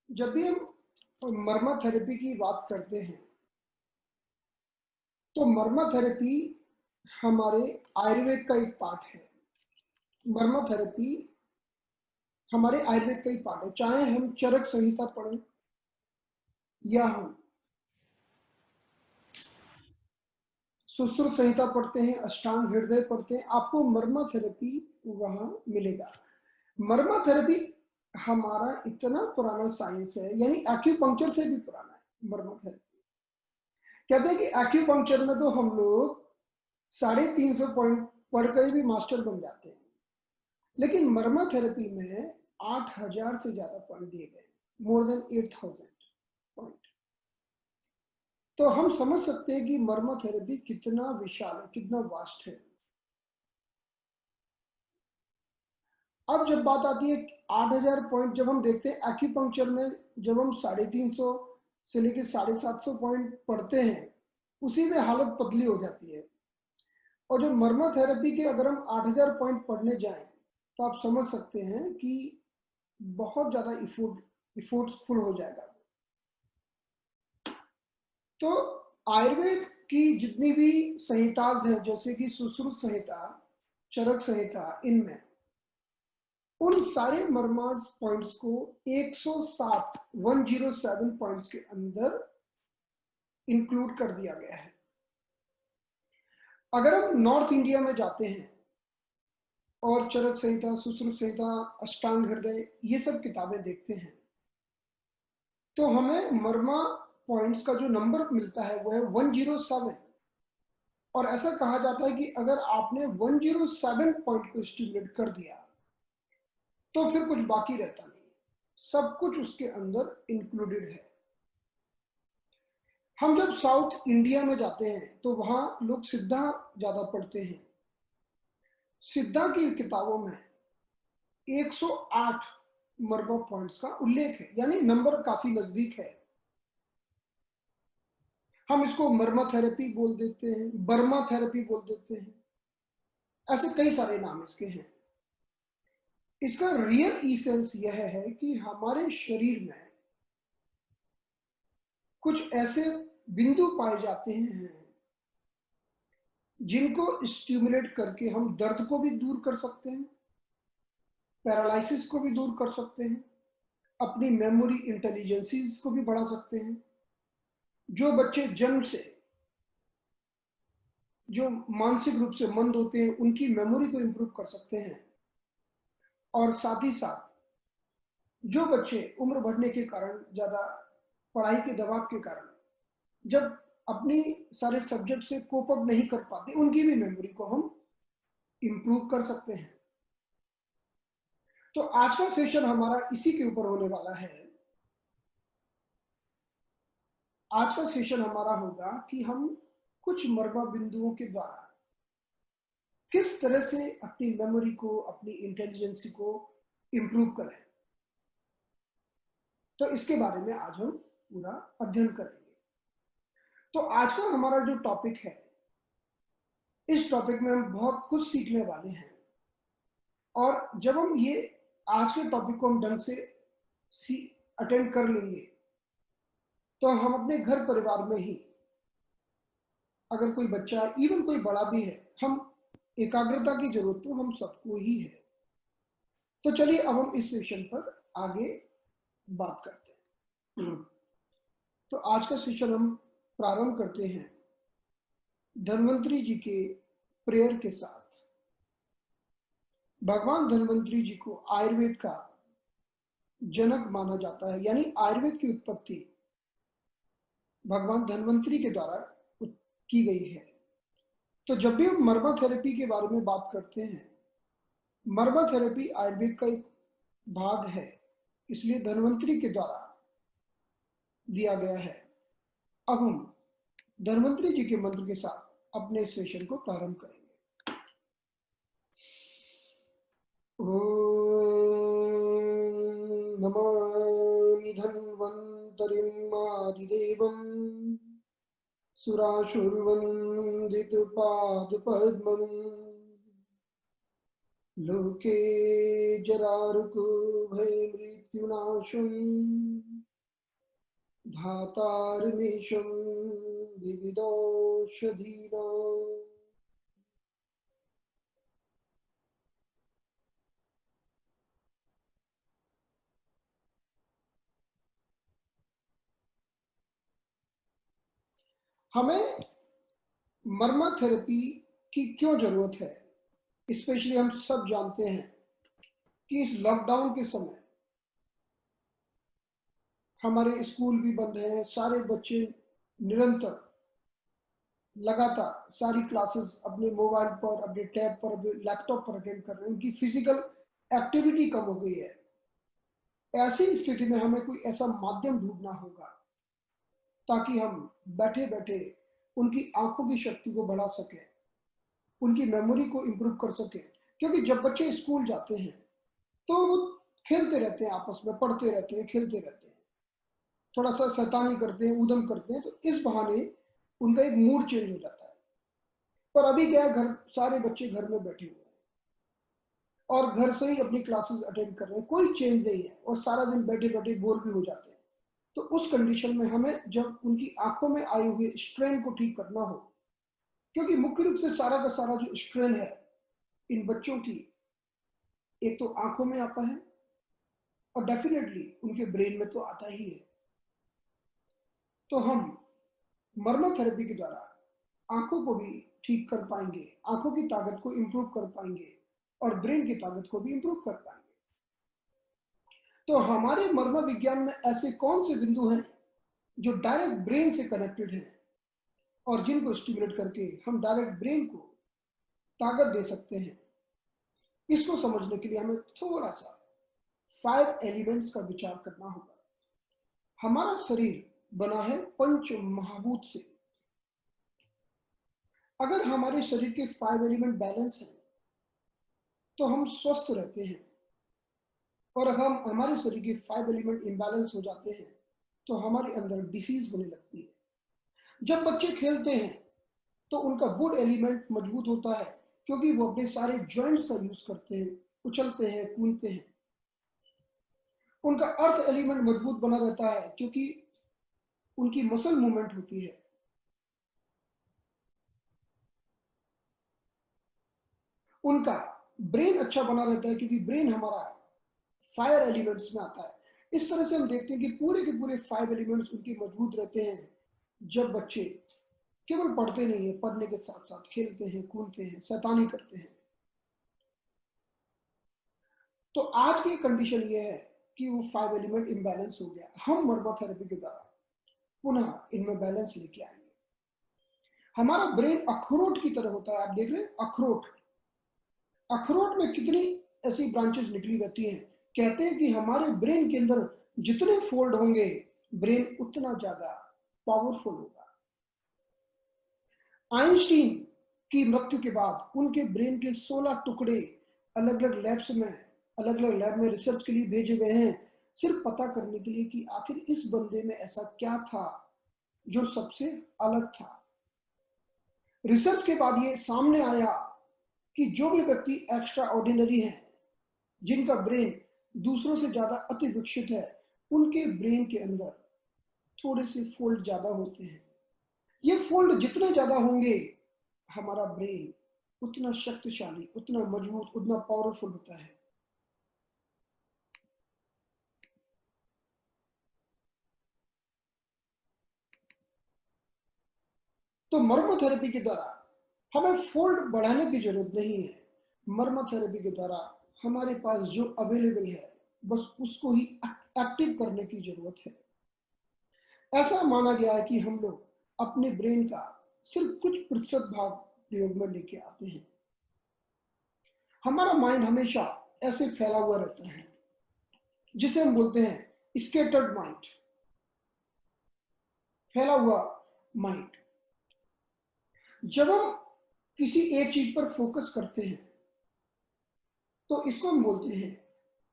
जब भी हम मर्मा थेरेपी की बात करते हैं तो मर्मा थेरेपी हमारे आयुर्वेद का एक पार्ट है। मर्मा थेरेपी हमारे आयुर्वेद का ही पार्ट है, चाहे हम चरक संहिता पढ़ें या हम सुश्रुत संहिता पढ़ते हैं, अष्टांग हृदय पढ़ते हैं, आपको मर्मा थेरेपी वहां मिलेगा। मर्मा थेरेपी हमारा इतना पुराना साइंस है, यानी एक्यूपंक्चर से भी पुराना है मर्मा थेरेपी। कहते हैं कि एक्यूपंक्चर में तो हम लोग 350 पॉइंट पढ़कर भी मास्टर बन जाते हैं, लेकिन मर्मा थेरेपी में 8000 से ज्यादा पॉइंट दिए गए, मोर देन 8000 पॉइंट। तो हम समझ सकते हैं कि मर्मा थेरेपी कितना विशाल है, कितना वास्ट है। अब जब बात आती है 8000 पॉइंट, जब हम देखते हैं एक्यूपंक्चर में, जब हम 350 से लेकर 750 पॉइंट पढ़ते हैं, उसी में हालत पतली हो जाती है। और जब मर्मा थेरेपी के अगर हम 8000 पॉइंट पढ़ने जाएं तो आप समझ सकते हैं कि बहुत ज्यादा इफोर्टफुल हो जाएगा। तो आयुर्वेद की जितनी भी संहिताज हैं, जैसे कि सुश्रुत संहिता, चरक संहिता, इनमें उन सारे मर्माज पॉइंट्स को 107 पॉइंट्स के अंदर इंक्लूड कर दिया गया है। अगर हम नॉर्थ इंडिया में जाते हैं और चरक संहिता, सुश्रुत संहिता, अष्टांग हृदय, ये सब किताबें देखते हैं, तो हमें मर्मा पॉइंट्स का जो नंबर मिलता है वो है 107। और ऐसा कहा जाता है कि अगर आपने 107 पॉइंट को स्टिमुलेट कर दिया तो फिर कुछ बाकी रहता नहीं, सब कुछ उसके अंदर इंक्लूडेड है। हम जब साउथ इंडिया में जाते हैं तो वहां लोग सिद्धा ज्यादा पढ़ते हैं। सिद्धा की किताबों में 108 मर्मा पॉइंट्स का उल्लेख है, यानी नंबर काफी नजदीक है। हम इसको मर्मा थेरेपी बोल देते हैं, बर्मा थेरेपी बोल देते हैं, ऐसे कई सारे नाम इसके हैं। इसका रियल इसेंस यह है कि हमारे शरीर में कुछ ऐसे बिंदु पाए जाते हैं जिनको स्टिमुलेट करके हम दर्द को भी दूर कर सकते हैं, पैरालिसिस को भी दूर कर सकते हैं, अपनी मेमोरी इंटेलिजेंसीज को भी बढ़ा सकते हैं। जो बच्चे जन्म से जो मानसिक रूप से मंद होते हैं उनकी मेमोरी को इंप्रूव कर सकते हैं। और साथ ही साथ जो बच्चे उम्र बढ़ने के कारण, ज्यादा पढ़ाई के दबाव के कारण, जब अपनी सारे सब्जेक्ट से कोप अप नहीं कर पाते, उनकी भी मेमोरी को हम इंप्रूव कर सकते हैं। तो आज का सेशन हमारा इसी के ऊपर होने वाला है। आज का सेशन हमारा होगा कि हम कुछ मर्मा बिंदुओं के द्वारा किस तरह से अपनी मेमोरी को, अपनी इंटेलिजेंसी को इंप्रूव करें। तो इसके बारे में आज हम पूरा अध्ययन करेंगे। तो आज का हमारा जो टॉपिक है, इस टॉपिक में हम बहुत कुछ सीखने वाले हैं। और जब हम ये आज के टॉपिक को हम ढंग से अटेंड कर लेंगे तो हम अपने घर परिवार में ही, अगर कोई बच्चा, इवन कोई बड़ा भी है, हम एकाग्रता की जरूरत तो हम सबको ही है। तो चलिए अब हम इस सेशन पर आगे बात करते हैं। तो आज का सेशन हम प्रारंभ करते हैं धन्वंतरी जी के प्रेयर के साथ। भगवान धन्वंतरी जी को आयुर्वेद का जनक माना जाता है, यानी आयुर्वेद की उत्पत्ति भगवान धन्वंतरी के द्वारा की गई है। तो जब भी हम मर्मा थेरेपी के बारे में बात करते हैं, मर्मा थेरेपी आयुर्वेद का एक भाग है, इसलिए धन्वंतरी के द्वारा दिया गया है। अब हम धन्वंतरी जी के मंत्र के साथ अपने सेशन को प्रारंभ करेंगे। नमामि धन्वन्तरिम् आदिदेवम् सुरासुरवन्दितपादपद्मम् लोके जरारुक भय मृत्युनाशम धातारमीशं विविधौषधीनां। हमें मर्मा थेरेपी की क्यों जरूरत है? स्पेशली हम सब जानते हैं कि इस लॉकडाउन के समय हमारे स्कूल भी बंद हैं, सारे बच्चे निरंतर लगातार सारी क्लासेस अपने मोबाइल पर, अपने टैब पर, अपने लैपटॉप पर अटेंड कर रहे हैं। उनकी फिजिकल एक्टिविटी कम हो गई है। ऐसी स्थिति में हमें कोई ऐसा माध्यम ढूंढना होगा ताकि हम बैठे बैठे उनकी आंखों की शक्ति को बढ़ा सकें, उनकी मेमोरी को इम्प्रूव कर सकें। क्योंकि जब बच्चे स्कूल जाते हैं तो वो खेलते रहते हैं, आपस में पढ़ते रहते हैं, खेलते रहते हैं, थोड़ा सा शैतानी करते हैं, उधम करते हैं, तो इस बहाने उनका एक मूड चेंज हो जाता है। पर अभी क्या है, घर सारे बच्चे घर में बैठे हुए हैं और घर से ही अपनी क्लासेस अटेंड कर रहे हैं, कोई चेंज नहीं है और सारा दिन बैठे बैठे बोर भी हो जाते हैं। तो उस कंडीशन में हमें जब उनकी आंखों में आए हुए स्ट्रेन को ठीक करना हो, क्योंकि मुख्य रूप से सारा का सारा जो स्ट्रेन है इन बच्चों की, एक तो आंखों में आता है और डेफिनेटली उनके ब्रेन में तो आता ही है। तो हम मर्मा थेरेपी के द्वारा आंखों को भी ठीक कर पाएंगे, आंखों की ताकत को इंप्रूव कर पाएंगे और ब्रेन की ताकत को भी इंप्रूव कर पाएंगे। तो हमारे मर्मा विज्ञान में ऐसे कौन से बिंदु हैं जो डायरेक्ट ब्रेन से कनेक्टेड हैं और जिनको स्टिमुलेट करके हम डायरेक्ट ब्रेन को ताकत दे सकते हैं? इसको समझने के लिए हमें थोड़ा सा 5 एलिमेंट्स का विचार करना होगा। हमारा शरीर बना है पंच महाभूत से। अगर हमारे शरीर के 5 एलिमेंट बैलेंस हैं तो हम स्वस्थ रहते हैं, और अगर हम हमारे शरीर के 5 एलिमेंट इम्बैलेंस हो जाते हैं तो हमारे अंदर डिसीज होने लगती है। जब बच्चे खेलते हैं तो उनका वुड एलिमेंट मजबूत होता है, क्योंकि वो अपने सारे जॉइंट्स का यूज करते हैं, उछलते हैं, कूदते हैं। उनका अर्थ एलिमेंट मजबूत बना रहता है क्योंकि उनकी मसल मूवमेंट होती है। उनका ब्रेन अच्छा बना रहता है क्योंकि ब्रेन हमारा फायर एलिमेंट्स में आता है। इस तरह से हम देखते हैं कि पूरे के पूरे 5 एलिमेंट्स उनके मजबूत रहते हैं जब बच्चे केवल पढ़ते नहीं है, पढ़ने के साथ साथ खेलते हैं, कूदते हैं, शैतानी करते हैं। तो आज की कंडीशन ये है कि वो 5 एलिमेंट इम्बैलेंस हो गया। हम मर्मा थेरेपी के द्वारा पुनः इनमें बैलेंस लेके आएंगे। हमारा ब्रेन अखरोट की तरह होता है। आप देख रहे हैं अखरोट, अखरोट में कितनी ऐसी ब्रांचेस निकली रहती हैं। कहते हैं कि हमारे ब्रेन के अंदर जितने फोल्ड होंगे ब्रेन उतना ज्यादा पावरफुल होगा। आइंस्टीन की मृत्यु के बाद उनके ब्रेन के 16 टुकड़े अलग अलग लैब्स में, अलग अलग लैब में रिसर्च के लिए भेजे गए हैं, सिर्फ पता करने के लिए कि आखिर इस बंदे में ऐसा क्या था जो सबसे अलग था। रिसर्च के बाद ये सामने आया कि जो भी व्यक्ति एक्स्ट्रा ऑर्डिनरी है, जिनका ब्रेन दूसरों से ज्यादा अति विकसित है, उनके ब्रेन के अंदर थोड़े से फोल्ड ज्यादा होते हैं। ये फोल्ड जितने ज्यादा होंगे हमारा ब्रेन उतना शक्तिशाली, उतना मजबूत, उतना पावरफुल होता है। तो मर्म थेरेपी के द्वारा हमें फोल्ड बढ़ाने की जरूरत नहीं है। मर्म थेरेपी के द्वारा हमारे पास जो अवेलेबल है बस उसको ही एक्टिव करने की जरूरत है। ऐसा माना गया है कि हम लोग अपने ब्रेन का सिर्फ कुछ प्रतिशत भाग प्रयोग में लेके आते हैं। हमारा माइंड हमेशा ऐसे फैला हुआ रहता है जिसे हम बोलते हैं स्कैटर्ड माइंड, फैला हुआ माइंड। जब हम किसी एक चीज पर फोकस करते हैं तो इसको हम बोलते हैं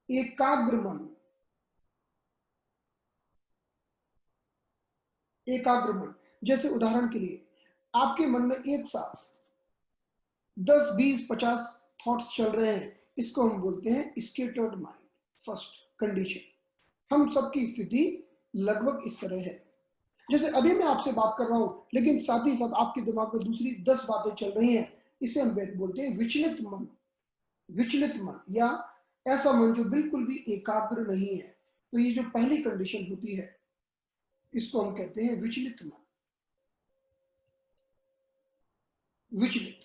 एकाग्र मन। एकाग्र मन, जैसे उदाहरण के लिए आपके मन में एक साथ 10, 20, 50 थॉट्स चल रहे हैं, इसको हम बोलते हैं स्कैटर्ड माइंड। फर्स्ट कंडीशन, हम सबकी स्थिति लगभग इस तरह है, जैसे अभी मैं आपसे बात कर रहा हूं लेकिन साथ ही साथ आपके दिमाग में दूसरी 10 बातें चल रही हैं, इसे हम बोलते हैं विचलित मन। विचलित मन या ऐसा मन जो बिल्कुल भी एकाग्र नहीं है। तो ये जो पहली कंडीशन होती है इसको हम कहते हैं विचलित मन। विचलित।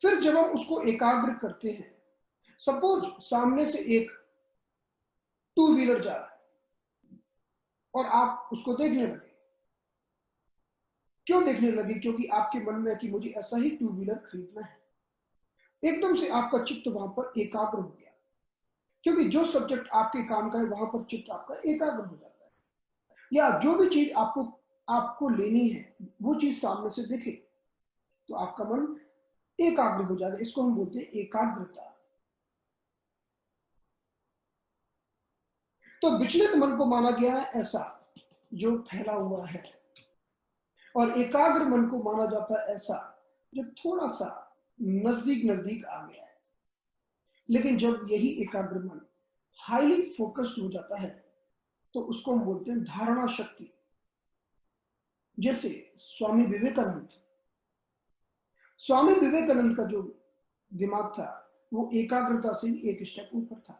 फिर जब हम उसको एकाग्र करते हैं, सपोज सामने से एक टू व्हीलर जा रहा है और आप उसको देखने लगे। क्यों देखने लगे? क्योंकि आपके मन में है कि मुझे ऐसा ही टू व्हीलर खरीदना है। एकदम से आपका चित्त वहां पर एकाग्र हो गया, क्योंकि जो सब्जेक्ट आपके काम का है वहां पर चित्त आपका एकाग्र हो जाता है। या जो भी चीज आपको आपको लेनी है वो चीज सामने से दिखे तो आपका मन एकाग्र हो जाएगा। इसको हम बोलते हैं एकाग्रता। तो विचलित मन को माना गया है ऐसा जो फैला हुआ है, और एकाग्र मन को माना जाता है ऐसा जो थोड़ा सा नजदीक नजदीक आ गया है। लेकिन जब यही एकाग्र मन हाईली फोकस्ड हो जाता है तो उसको हम बोलते हैं धारणा शक्ति। जैसे स्वामी विवेकानंद, स्वामी विवेकानंद का जो दिमाग था वो एकाग्रता से एक स्टेप ऊपर था।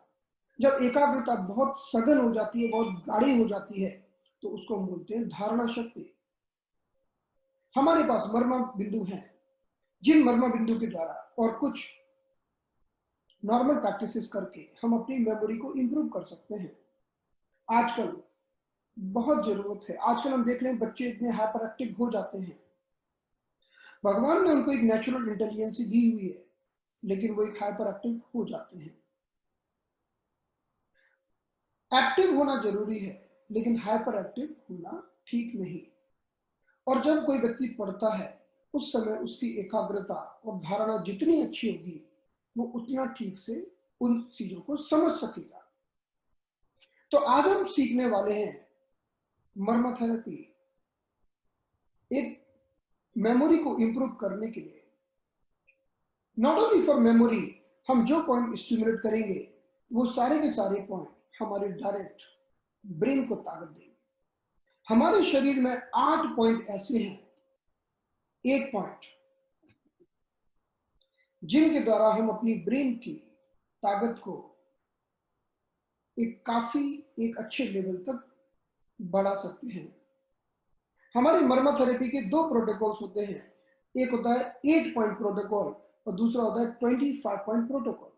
जब एकाग्रता बहुत सघन हो जाती है, बहुत गाढ़ी हो जाती है, तो उसको हम बोलते हैं धारणा शक्ति। हमारे पास मर्मा बिंदु हैं, जिन मर्मा बिंदु के द्वारा और कुछ नॉर्मल प्रैक्टिसेस करके हम अपनी मेमोरी को इंप्रूव कर सकते हैं। आजकल बहुत जरूरत है। आजकल हम देख रहे हैं बच्चे इतने हाइपर एक्टिव हो जाते हैं। भगवान ने उनको एक नेचुरल इंटेलिजेंस दी हुई है, लेकिन वो एक हाइपर एक्टिव हो जाते हैं। एक्टिव होना जरूरी है, लेकिन हाइपर एक्टिव होना ठीक नहीं। और जब कोई व्यक्ति पढ़ता है उस समय उसकी एकाग्रता और धारणा जितनी अच्छी होगी वो उतना ठीक से उन चीजों को समझ सकेगा। तो आज हम सीखने वाले हैं मर्मा थेरेपी। एक मेमोरी को इंप्रूव करने के लिए, नॉट ओनली फॉर मेमोरी, हम जो पॉइंट स्टिमुलेट करेंगे वो सारे के सारे पॉइंट हमारे डायरेक्ट ब्रेन को ताकत देंगे। हमारे शरीर में 8 पॉइंट ऐसे हैं, 8 पॉइंट जिनके द्वारा हम अपनी ब्रेन की ताकत को एक अच्छे लेवल तक बढ़ा सकते हैं। हमारी मर्मा थेरेपी के 2 प्रोटोकॉल्स होते हैं। एक होता है 8 पॉइंट प्रोटोकॉल और दूसरा होता है 25 पॉइंट प्रोटोकॉल।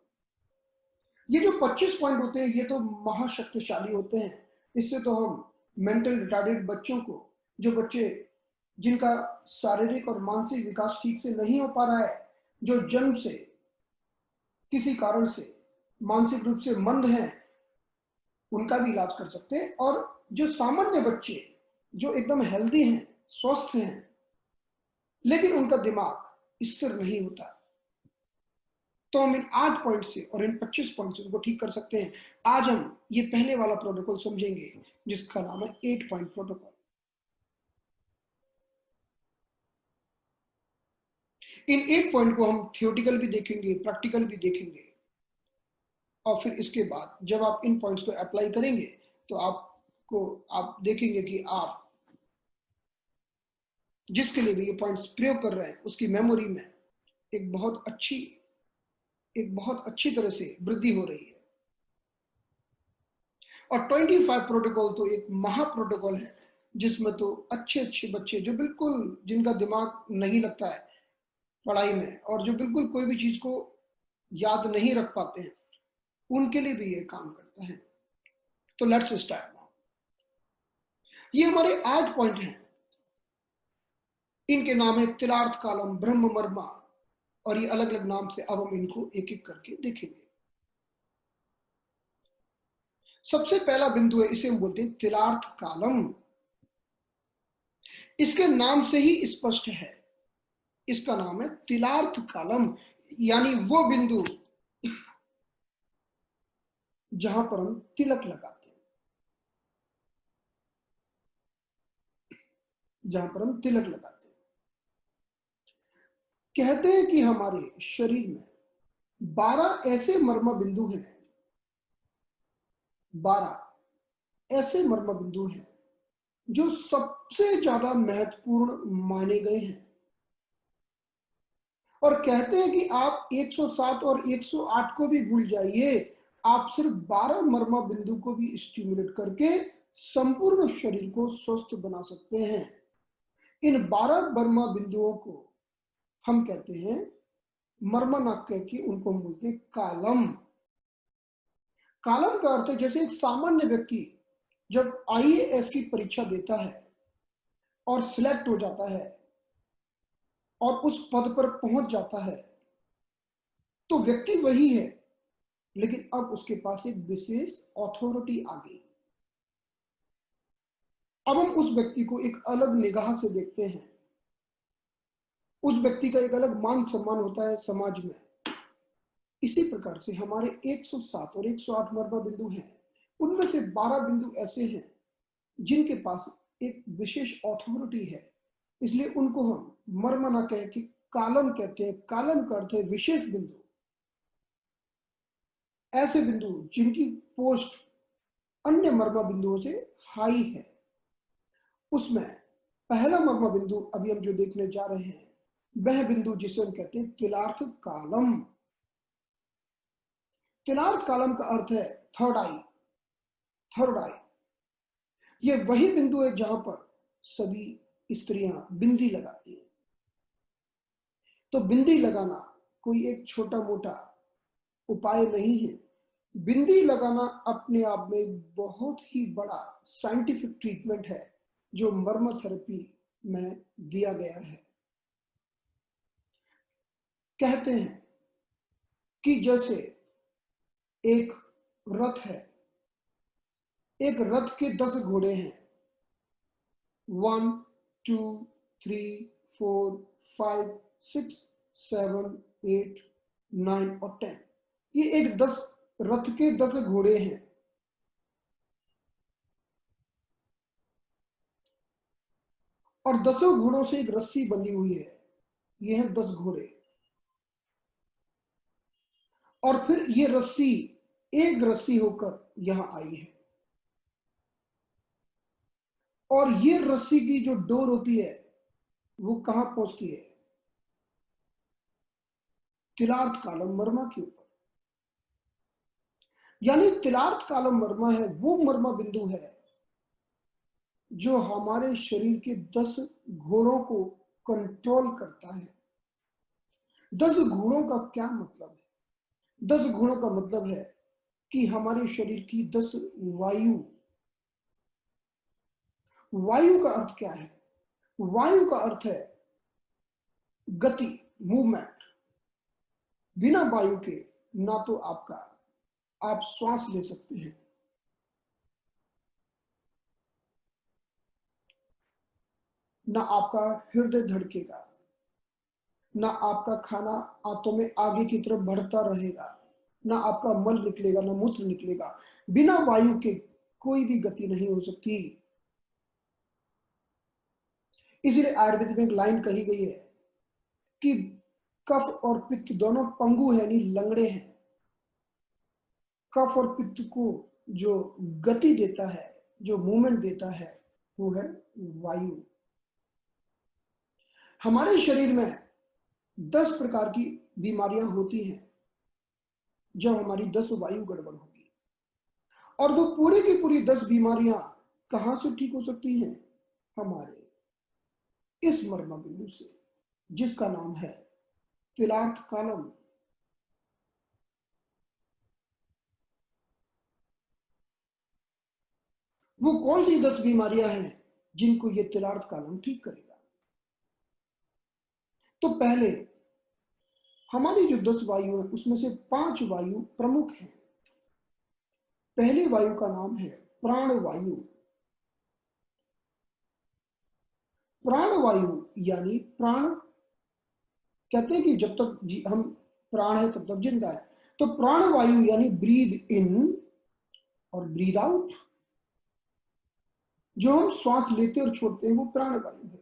ये जो 25 पॉइंट होते हैं ये तो महाशक्तिशाली होते हैं। इससे तो हम मेंटल रिटार्डेड बच्चों को, जो बच्चे जिनका शारीरिक और मानसिक विकास ठीक से नहीं हो पा रहा है, जो जन्म से किसी कारण से मानसिक रूप से मंद हैं, उनका भी इलाज कर सकते हैं। और जो सामान्य बच्चे जो एकदम हेल्दी हैं, स्वस्थ हैं, लेकिन उनका दिमाग स्थिर नहीं होता, तो हम इन 8 पॉइंट से और इन 25 पॉइंट से उनको ठीक कर सकते हैं। आज हम ये पहले वाला प्रोटोकॉल समझेंगे जिसका नाम है 8 पॉइंट प्रोटोकॉल। इन 8 पॉइंट को हम थियोटिकल भी देखेंगे, प्रैक्टिकल भी देखेंगे, और फिर इसके बाद जब आप इन पॉइंट्स को अप्लाई करेंगे तो आप देखेंगे कि आप जिसके लिए भी ये पॉइंट्स प्रयोग कर रहे हैं उसकी मेमोरी में एक बहुत अच्छी तरह से वृद्धि हो रही है। और 25 प्रोटोकॉल तो एक महा प्रोटोकॉल है जिसमें तो अच्छे अच्छे बच्चे जो बिल्कुल जिनका दिमाग नहीं लगता है पढ़ाई में और जो बिल्कुल कोई भी चीज को याद नहीं रख पाते हैं, उनके लिए भी ये काम करता है। तो लेट्स स्टार्ट नाउ। ये हमारे 8 पॉइंट हैं। इनके नाम है तिलार्थ कालम, ब्रह्म मर्मा, और ये अलग अलग नाम से अब हम इनको एक एक करके देखेंगे। सबसे पहला बिंदु है, इसे हम बोलते हैं तिलार्थ कालम। इसके नाम से ही स्पष्ट है, इसका नाम है तिलार्थ कालम, यानी वो बिंदु जहां पर हम तिलक लगाते हैं, जहां पर हम तिलक लगाते हैं। कहते हैं कि हमारे शरीर में 12 ऐसे मर्म बिंदु हैं, 12 ऐसे मर्म बिंदु हैं जो सबसे ज्यादा महत्वपूर्ण माने गए हैं। और कहते हैं कि आप 107 और 108 को भी भूल जाइए, आप सिर्फ 12 मर्म बिंदु को भी स्टिमुलेट करके संपूर्ण शरीर को स्वस्थ बना सकते हैं। इन 12 मर्म बिंदुओं को हम कहते हैं मर्म, ना कह के उनको बोलते हैं कालम। कालम का अर्थ है, जैसे एक सामान्य व्यक्ति जब आईएएस की परीक्षा देता है और सिलेक्ट हो जाता है और उस पद पर पहुंच जाता है, तो व्यक्ति वही है, लेकिन अब उसके पास एक विशेष अथॉरिटी आ गई। अब हम उस व्यक्ति को एक अलग निगाह से देखते हैं, उस व्यक्ति का एक अलग मान सम्मान होता है समाज में। इसी प्रकार से हमारे 107 और 108 मर्म बिंदु हैं, उनमें से 12 बिंदु ऐसे हैं जिनके पास एक विशेष अथॉरिटी है, इसलिए उनको हम मर्म ना कह के कालम कहते हैं। कालम का अर्थ है विशेष बिंदु, ऐसे बिंदु जिनकी पोस्ट अन्य मर्म बिंदुओं से हाई है। उसमें पहला मर्म बिंदु अभी हम जो देखने जा रहे हैं, वह बिंदु जिसे हम कहते हैं तिलार्थ कालम। तिलार्थ कालम का अर्थ है थर्ड आई। थर्ड आई ये वही बिंदु है जहां पर सभी स्त्रियां बिंदी लगाती हैं। तो बिंदी लगाना कोई एक छोटा मोटा उपाय नहीं है। बिंदी लगाना अपने आप में एक बहुत ही बड़ा साइंटिफिक ट्रीटमेंट है जो मर्म थेरेपी में दिया गया है। कहते हैं कि जैसे एक रथ है, एक रथ के 10 घोड़े हैं, 1 2 3 4 5 6 7 8 9 और 10। ये एक 10 रथ के 10 घोड़े हैं। और 10 घोड़ों से एक रस्सी बंधी हुई है, ये है 10 घोड़े। और फिर ये रस्सी एक रस्सी होकर यहां आई है, और ये रस्सी की जो डोर होती है वो कहां पहुंचती है? तिलार्थ कालम मर्मा के ऊपर। यानी तिलार्थ कालम मर्मा है वो मर्मा बिंदु है जो हमारे शरीर के 10 घोड़ों को कंट्रोल करता है। 10 घोड़ों का क्या मतलब है? 10 घोड़ों का मतलब है कि हमारे शरीर की 10 वायु। वायु का अर्थ क्या है? वायु का अर्थ है गति, मूवमेंट। बिना वायु के ना तो आप श्वास ले सकते हैं, ना आपका हृदय धड़केगा, ना आपका खाना आंतों में आगे की तरफ बढ़ता रहेगा, ना आपका मल निकलेगा, ना मूत्र निकलेगा। बिना वायु के कोई भी गति नहीं हो सकती। इसलिए आयुर्वेद में एक लाइन कही गई है कि कफ और पित्त दोनों पंगु है, यानी लंगड़े हैं। कफ और पित्त को जो गति देता है, जो मूवमेंट देता है, वो है वायु। हमारे शरीर में 10 प्रकार की बीमारियां होती हैं जब हमारी 10 वायु गड़बड़ होगी। और वो पूरी की पूरी 10 बीमारियां कहां से ठीक हो सकती हैं? हमारे इस मर्म बिंदु से, जिसका नाम है तिलार्थ कालम। वो कौन सी 10 बीमारियां हैं जिनको ये तिलार्थ कालम ठीक करेगा? तो पहले हमारी जो 10 वायु है उसमें से 5 वायु प्रमुख हैं। पहली वायु का नाम है प्राण वायु। प्राण वायु यानी प्राण, कहते हैं कि जब तक हम प्राण है तब तक जिंदा है। तो प्राण वायु यानी ब्रीद इन और ब्रीद आउट, जो हम श्वास लेते और छोड़ते हैं वो प्राण वायु है।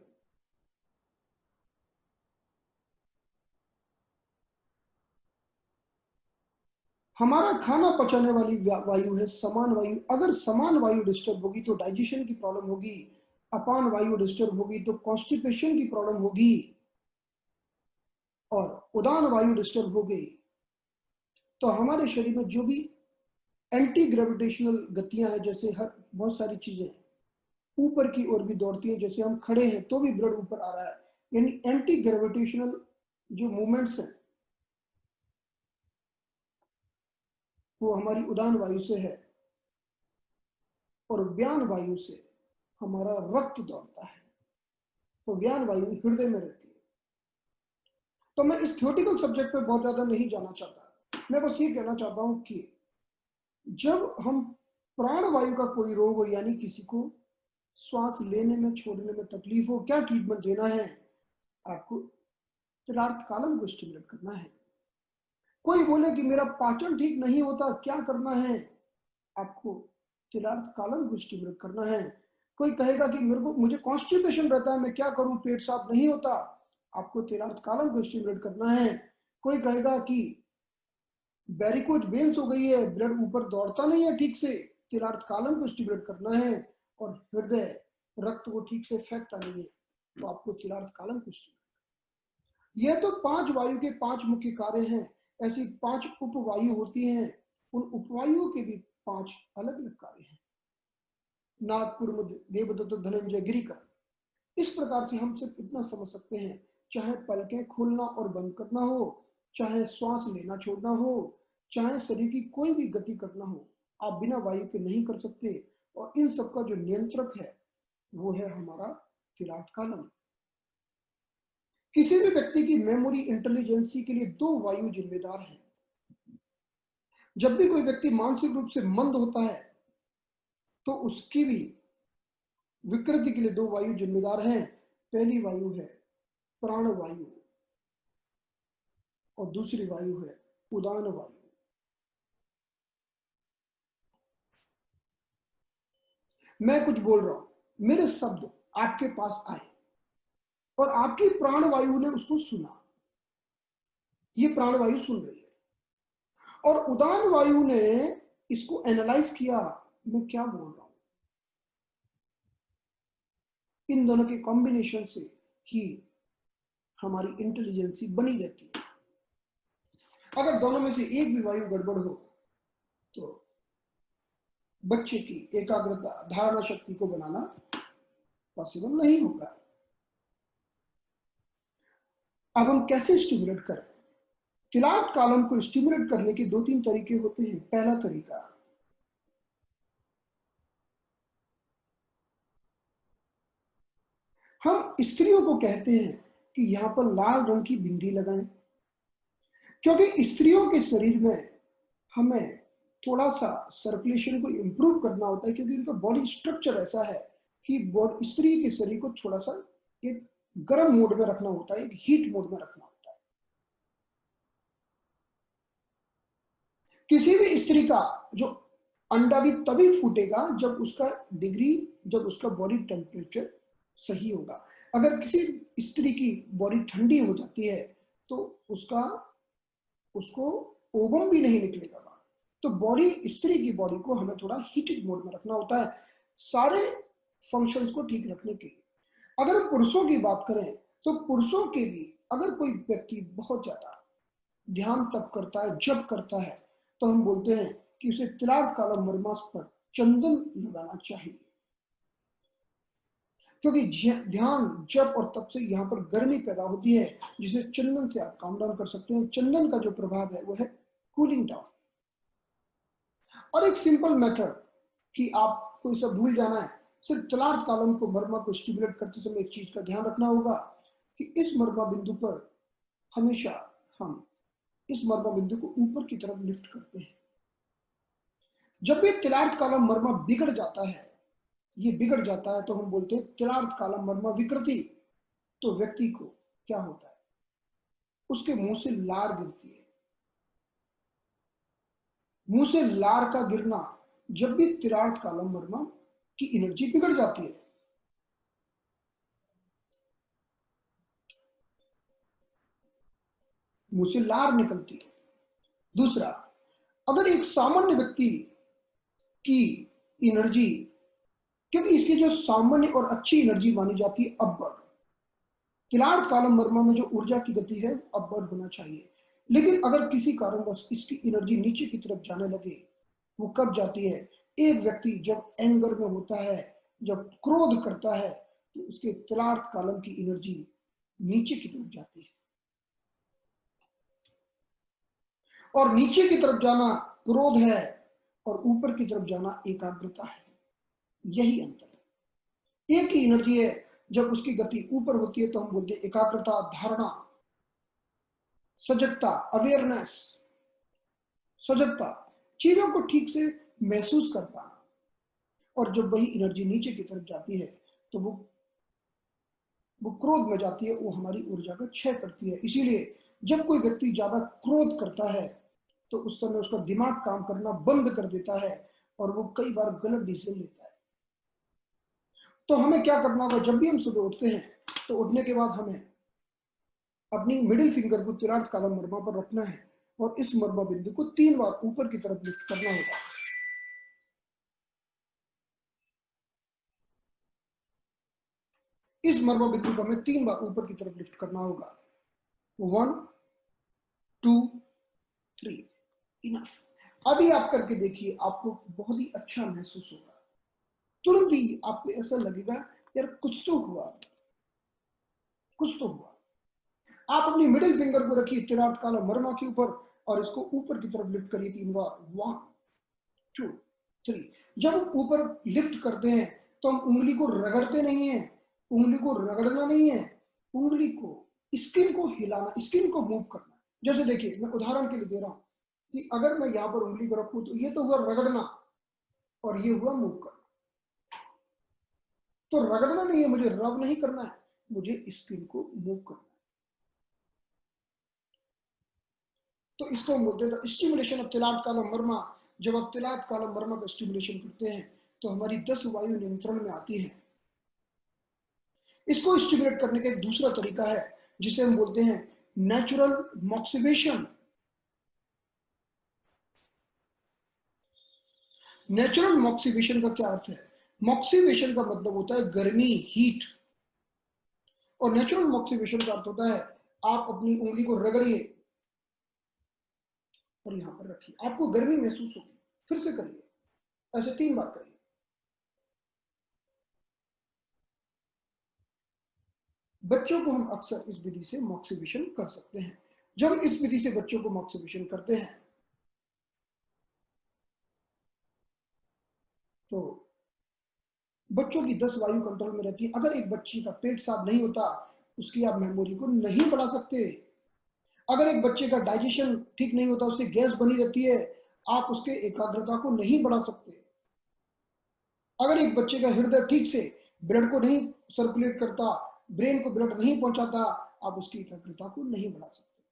हमारा खाना पचाने वाली वायु है समान वायु। अगर समान वायु डिस्टर्ब होगी तो डाइजेशन की प्रॉब्लम होगी, अपान वायु डिस्टर्ब होगी तो कॉन्स्टिपेशन की प्रॉब्लम होगी, और उदान वायु डिस्टर्ब हो गई तो हमारे शरीर में जो भी एंटी ग्रेविटेशनल गतियां हैं, जैसे हर बहुत सारी चीजें ऊपर की ओर भी दौड़ती हैं, जैसे हम खड़े हैं तो भी ब्लड ऊपर आ रहा है, यानी एंटी ग्रेविटेशनल जो मूवमेंट्स हैं वो हमारी उदान वायु से है, और व्यान वायु से हमारा रक्त दौड़ता है। तो व्यान वायु हृदय में रहती है। तो मैं इस थ्योरेटिकल सब्जेक्ट पे बहुत ज्यादा नहीं जाना चाहता, मैं बस ये कहना चाहता हूं कि जब हम प्राण वायु का कोई रोग हो, यानी किसी को श्वास लेने में छोड़ने में तकलीफ हो, क्या ट्रीटमेंट देना है? आपको तिलार्थ कालम को स्टिमुलेट करना है। कोई बोले कि मेरा पाचन ठीक नहीं होता, क्या करना है? आपको तिलार्थ कालम को स्टिमुलेट करना है। कोई कहेगा कि मुझे कॉन्स्टिपेशन रहता है, मैं क्या करूं, पेट साफ नहीं होता, आपको तिलार्थ कालम को स्टिमुलेट करना है। कोई कहेगा कि वेरिकोज वेन्स हो गई है, ब्लड ऊपर दौड़ता नहीं है ठीक से, तिलार्थ कालम को स्टिमुलेट करना है। और हृदय रक्त को ठीक से फेंकता नहीं है, तो आपको तिलार्थ कालम को स्टिमुलेट। यह तो 5 वायु के 5 मुख्य कार्य हैं। ऐसी 5 उपवायु होती हैं, उन उपवायुओं के भी 5 अलग अलग कार्य हैं। नागपुर देवदत्त धनंजय गिरिकर। इस प्रकार से हम सिर्फ इतना समझ सकते हैं, चाहे पलकें खोलना और बंद करना हो, चाहे श्वास लेना छोड़ना हो, चाहे शरीर की कोई भी गति करना हो, आप बिना वायु के नहीं कर सकते। और इन सबका जो नियंत्रक है वो है हमारा तिलार्थ कालम। किसी भी व्यक्ति की मेमोरी इंटेलिजेंसी के लिए 2 वायु जिम्मेदार हैं। जब भी कोई व्यक्ति मानसिक रूप से मंद होता है तो उसकी भी विकृति के लिए 2 वायु जिम्मेदार हैं। पहली वायु है प्राण वायु और दूसरी वायु है उदान वायु। मैं कुछ बोल रहा हूं, मेरे शब्द आपके पास आए और आपकी प्राण वायु ने उसको सुना, ये प्राण वायु सुन रही है, और उदान वायु ने इसको एनालाइज किया, मैं क्या बोल रहा हूं। इन दोनों के कॉम्बिनेशन से ही हमारी इंटेलिजेंसी बनी रहती है। अगर दोनों में से एक भी वायु गड़बड़ हो तो बच्चे की एकाग्रता धारणा शक्ति को बनाना पॉसिबल नहीं होगा। अब हम कैसे स्टिमुलेट करें? तिलार्थ कालम को स्टिमुलेट करने के 2-3 तरीके होते हैं। पहला तरीका, हम स्त्रियों को कहते हैं कि यहां पर लाल रंग की बिंदी लगाएं, क्योंकि स्त्रियों के शरीर में हमें थोड़ा सा सर्कुलेशन को इंप्रूव करना होता है, क्योंकि उनका बॉडी स्ट्रक्चर ऐसा है कि स्त्री के शरीर को थोड़ा सा एक गर्म मोड में रखना होता है, एक हीट मोड में रखना होता है। किसी भी स्त्री का जो अंडा भी तभी फूटेगा जब उसका बॉडी टेम्परेचर सही होगा। अगर किसी स्त्री की बॉडी ठंडी हो जाती है तो उसको ओवम भी नहीं निकलेगा। तो स्त्री की बॉडी को हमें थोड़ा हीटेड मोड में रखना होता है, सारे फंक्शंस को ठीक रखने के लिए। अगर हम पुरुषों की बात करें तो पुरुषों के भी, अगर कोई व्यक्ति बहुत ज्यादा ध्यान तप करता है, जप करता है, तो हम बोलते हैं कि उसे तिलार्थ कालम मर्मास पर चंदन लगाना चाहिए, क्योंकि ध्यान जप और तप से यहाँ पर गर्मी पैदा होती है, जिसे चंदन से आप काम डाउन कर सकते हैं। चंदन का जो प्रभाव है वो है कूलिंग डाउन। और एक सिंपल मेथड कि आपको इसे भूल जाना है, सिर्फ तिलार्थ कालम को मर्मा को स्टिमुलेट करते समय एक चीज का ध्यान रखना होगा कि इस मर्मा बिंदु पर हमेशा हम इस मर्मा बिंदु को ऊपर की तरफ लिफ्ट करते हैं। जब भी तिलार्थ कालम मर्मा बिगड़ जाता है, ये बिगड़ जाता है, तो हम बोलते हैं तिलार्थ कालम मर्मा विकृति। तो व्यक्ति को क्या होता है, उसके मुंह से लार गिरती है। मुंह से लार का गिरना जब भी तिलार्थ कालम मर्मा की एनर्जी बिगड़ जाती है। मुंह से लार निकलती है। दूसरा, अगर एक सामान्य व्यक्ति की एनर्जी, क्योंकि इसकी जो सामान्य और अच्छी एनर्जी मानी जाती है अपवर्ड, तिलार्थ कालम मर्मा में जो ऊर्जा की गति है अपवर्ड होना चाहिए। लेकिन अगर किसी कारणवश इसकी एनर्जी नीचे की तरफ जाने लगे, वो कब जाती है? एक व्यक्ति जब एंगर में होता है, जब क्रोध करता है, तो उसके तिलार्थ कालम की एनर्जी नीचे की तरफ जाती है। और नीचे की तरफ जाना क्रोध है और ऊपर की तरफ जाना एकाग्रता है। यही अंतर है। एक ही एनर्जी है, जब उसकी गति ऊपर होती है तो हम बोलते हैं एकाग्रता, धारणा, सजगता, अवेयरनेस, सजगता, चीजों को ठीक से महसूस कर पाना। और जब वही एनर्जी नीचे की तरफ जाती है तो वो क्रोध में जाती है, वो हमारी ऊर्जा का क्षय करती है। इसीलिए जब कोई व्यक्ति ज्यादा क्रोध करता है तो उस समय उसका दिमाग काम करना बंद कर देता है और वो कई बार गलत डिसीजन लेता है। तो हमें क्या करना होगा? जब भी हम सुबह उठते हैं तो उठने के बाद हमें अपनी मिडिल फिंगर को तिलार्थ कालम मर्मा पर रखना है और इस मर्मा बिंदु को 3 बार ऊपर की तरफ लिफ्ट करना होगा। इस मर्मा बिंदु को हमें 3 बार ऊपर की तरफ लिफ्ट करना होगा। 1 2 3, इनफ। अभी आप करके देखिए, आपको बहुत ही अच्छा महसूस होगा। तुरंत ही आपको ऐसा लगेगा यार कुछ तो हुआ, कुछ तो हुआ। आप अपनी मिडिल फिंगर को रखिए तिलार्थ कालम मर्मा के ऊपर और इसको ऊपर की तरफ लिफ्ट करिए 3 बार। 1 2 3। जब हम ऊपर लिफ्ट करते हैं तो हम उंगली को रगड़ते नहीं है। उंगली को रगड़ना नहीं है, उंगली को, स्किन को हिलाना, स्किन को मूव करना। जैसे देखिए, मैं उदाहरण के लिए दे रहा हूं कि अगर मैं यहां पर उंगली को रखूं तो ये तो हुआ रगड़ना और ये हुआ मूव करना। तो रगड़ना नहीं है, मुझे रब नहीं करना है, मुझे स्किन को मूव करना है। तो इसको हम बोलते हैं स्टिमुलेशन ऑफ तिलार्थ कालम मर्मा। जब आप तिलार्थ कालम मर्मा का स्टिमुलेशन करते हैं तो हमारी 10 वायु नियंत्रण में आती है। इसको स्टिमुलेट करने का एक दूसरा तरीका है जिसे हम बोलते हैं नेचुरल मॉक्सिवेशन। नेचुरल मॉक्सिवेशन का क्या अर्थ है? मॉक्सिवेशन का मतलब होता है गर्मी, हीट। और नेचुरल मॉक्सिवेशन का अर्थ होता है आप अपनी उंगली को रगड़िए और यहां पर रखिए, आपको गर्मी महसूस होगी। फिर से करिए, ऐसे 3 बार करिए। बच्चों को हम अक्सर इस विधि से मॉक्सिवेशन कर सकते हैं। जब इस विधि से बच्चों को मॉक्सिवेशन करते हैं तो बच्चों की 10 वायु कंट्रोल में रहती है। अगर एक बच्ची का पेट साफ नहीं होता, उसकी आप मेमोरी को नहीं बढ़ा सकते। अगर एक बच्चे का डाइजेशन ठीक नहीं होता, उससे गैस बनी रहती है, आप उसके एकाग्रता को नहीं बढ़ा सकते। अगर एक बच्चे का हृदय ठीक से ब्लड को नहीं सर्कुलेट करता, ब्रेन को ब्लड नहीं पहुंचाता, आप उसकी एकाग्रता को नहीं बढ़ा सकते।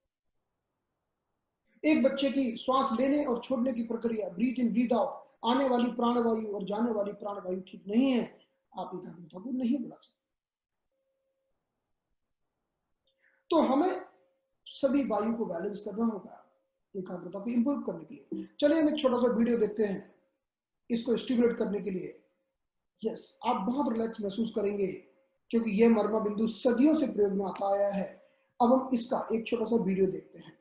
एक बच्चे की श्वास लेने और छोड़ने की प्रक्रिया, ब्रीथ इन ब्रीथ आउट, आने वाली प्राणवायु और जाने वाली प्राणवायु ठीक नहीं है, आप एकाग्रता को नहीं बढ़ा सकते। तो हमें सभी वायु को बैलेंस करना होगा एकाग्रता को इंप्रूव करने के लिए। चलिए हम एक छोटा सा वीडियो देखते हैं इसको स्टिमुलेट करने के लिए। यस, आप बहुत रिलैक्स महसूस करेंगे क्योंकि यह मर्मा बिंदु सदियों से प्रयोग में आता आया है। अब हम इसका एक छोटा सा वीडियो देखते हैं।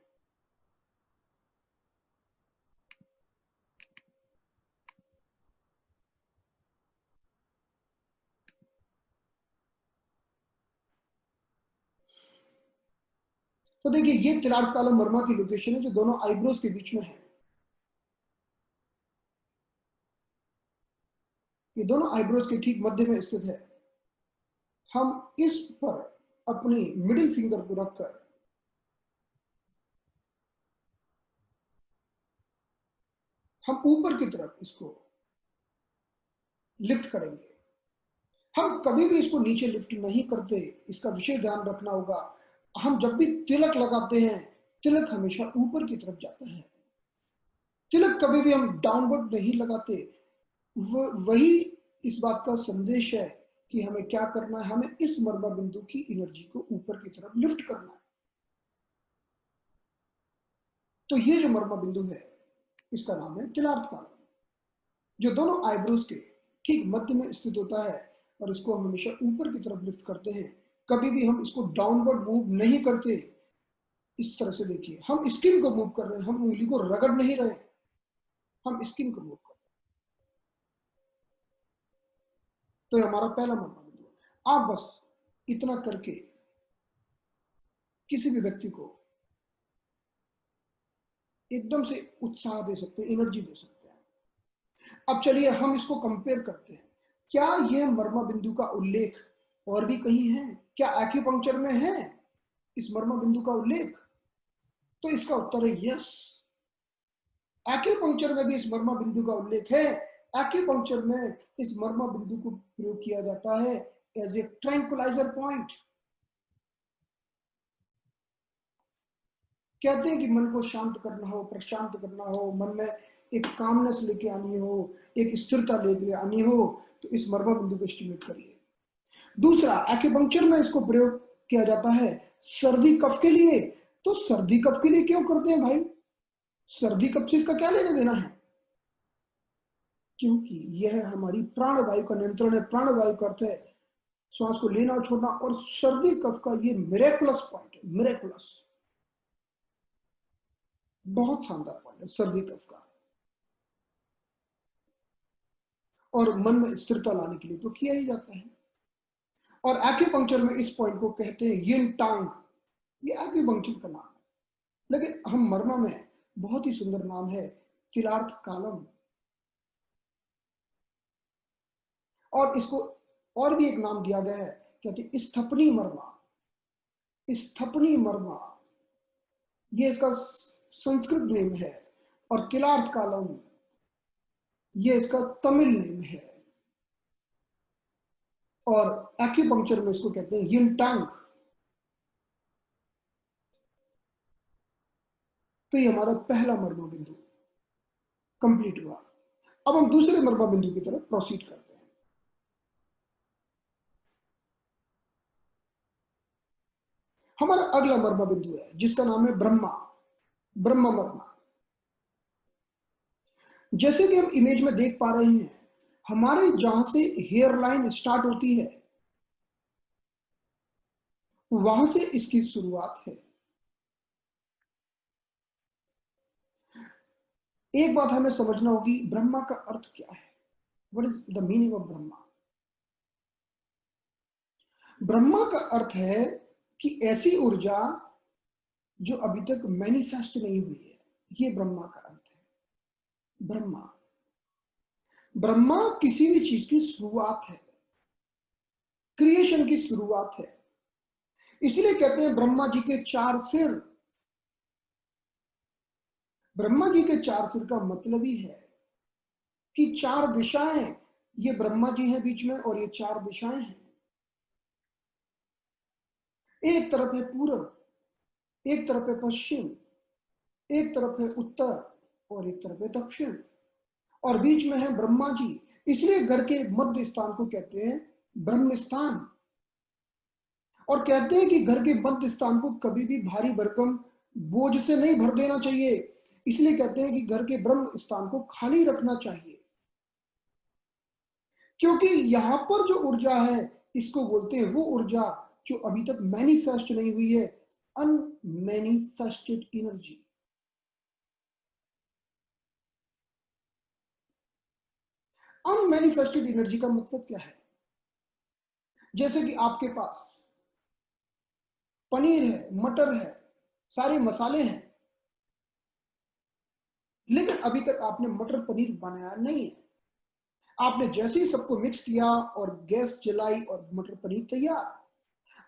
तो देखिए, ये तिलार्थ कालम मर्मा की लोकेशन है जो दोनों आईब्रोज के बीच में है। ये दोनों आईब्रोज के ठीक मध्य में स्थित है। हम इस पर अपनी मिडिल फिंगर को रखकर हम ऊपर की तरफ इसको लिफ्ट करेंगे। हम कभी भी इसको नीचे लिफ्ट नहीं करते, इसका विशेष ध्यान रखना होगा। हम जब भी तिलक लगाते हैं, तिलक हमेशा ऊपर की तरफ जाता है। तिलक कभी भी हम डाउनवर्ड नहीं लगाते। वही इस बात का संदेश है कि हमें क्या करना है, हमें इस मर्मा बिंदु की एनर्जी को ऊपर की तरफ लिफ्ट करना है। तो ये जो मर्मा बिंदु है, इसका नाम है तिलार्थ कालम, जो दोनों आईब्रोज के ठीक मध्य में स्थित होता है। और इसको हम हमेशा ऊपर की तरफ लिफ्ट करते हैं, कभी भी हम इसको डाउनवर्ड मूव नहीं करते। इस तरह से देखिए, हम स्किन को मूव कर रहे हैं, हम उंगली को रगड़ नहीं रहे, हम स्किन को मूव कर रहे हैं। तो ये हमारा पहला मर्मा बिंदु है। आप बस इतना करके किसी भी व्यक्ति को एकदम से उत्साह दे सकते हैं, एनर्जी दे सकते हैं। अब चलिए हम इसको कंपेयर करते हैं। क्या यह मर्मा बिंदु का उल्लेख और भी कहीं है? क्या एक्यूपंक्चर में है इस मर्मा बिंदु का उल्लेख? तो इसका उत्तर है यस। एक्यूपंक्चर में भी इस मर्मा बिंदु का उल्लेख है। एक्यूपंक्चर में इस मर्मा बिंदु को प्रयोग किया जाता है एज ए ट्रैंकुलाइजर पॉइंट। कहते हैं कि मन को शांत करना हो, प्रशांत करना हो, मन में एक कामनेस लेके आनी हो, एक स्थिरता लेके आनी हो, तो इस मर्मा बिंदु को स्टिमुलेट करिए। दूसरा, एक्यूपंक्चर में इसको प्रयोग किया जाता है सर्दी कफ के लिए। तो सर्दी कफ के लिए क्यों करते हैं भाई? सर्दी कफ से इसका क्या लेना देना है? क्योंकि यह हमारी प्राणवायु का नियंत्रण है। प्राणवायु का अर्थ है श्वास को लेना और छोड़ना, और सर्दी कफ का ये मिरेकुलस पॉइंट है, मिरेकुलस, बहुत शानदार पॉइंट है सर्दी कफ का। और मन में स्थिरता लाने के लिए तो किया ही जाता है। और एक्यूपंक्चर में इस पॉइंट को कहते हैं यिन टांग। ये एक्यूपंक्चर का नाम है, लेकिन हम मर्मा में बहुत ही सुंदर नाम है तिलार्थ कालम। और इसको और भी एक नाम दिया गया है, कहते हैं स्थपनी मर्मा। स्थपनी मर्मा ये इसका संस्कृत नेम है, और तिलार्थ कालम ये इसका तमिल नेम है। और एक्यूपंक्चर में इसको कहते हैं यिन टांग। तो ये हमारा पहला मर्मा बिंदु कंप्लीट हुआ। अब हम दूसरे मर्मा बिंदु की तरफ प्रोसीड करते हैं। हमारा अगला मर्मा बिंदु है जिसका नाम है ब्रह्मा, ब्रह्मा मर्मा। जैसे कि हम इमेज में देख पा रहे हैं, हमारे जहां से हेयर लाइन स्टार्ट होती है वहां से इसकी शुरुआत है। एक बात हमें समझना होगी, ब्रह्मा का अर्थ क्या है? What is the meaning of Brahma? Brahma का अर्थ है कि ऐसी ऊर्जा जो अभी तक मैनिफेस्ट नहीं हुई है, ये ब्रह्मा का अर्थ है। ब्रह्मा, ब्रह्मा किसी भी चीज की शुरुआत है, क्रिएशन की शुरुआत है। इसलिए कहते हैं ब्रह्मा जी के चार सिर। ब्रह्मा जी के चार सिर का मतलब ही है कि चार दिशाएं, ये ब्रह्मा जी हैं बीच में, और ये चार दिशाएं हैं। एक तरफ है पूरब, एक तरफ है पश्चिम, एक तरफ है उत्तर, और एक तरफ है दक्षिण, और बीच में है ब्रह्मा जी। इसलिए घर के मध्य स्थान को कहते हैं ब्रह्म स्थान। और कहते हैं कि घर के मध्य स्थान को कभी भी भारी भरकम बोझ से नहीं भर देना चाहिए। इसलिए कहते हैं कि घर के ब्रह्म स्थान को खाली रखना चाहिए, क्योंकि यहां पर जो ऊर्जा है इसको बोलते हैं वो ऊर्जा जो अभी तक मैनिफेस्ट नहीं हुई है, अनमैनिफेस्टेड एनर्जी। अनमैनिफेस्टेड एनर्जी का मतलब क्या है? जैसे कि आपके पास पनीर है, मटर है, सारे मसाले हैं, लेकिन अभी तक आपने मटर पनीर बनाया नहीं है। आपने जैसे ही सबको मिक्स किया और गैस जलाई और मटर पनीर तैयार।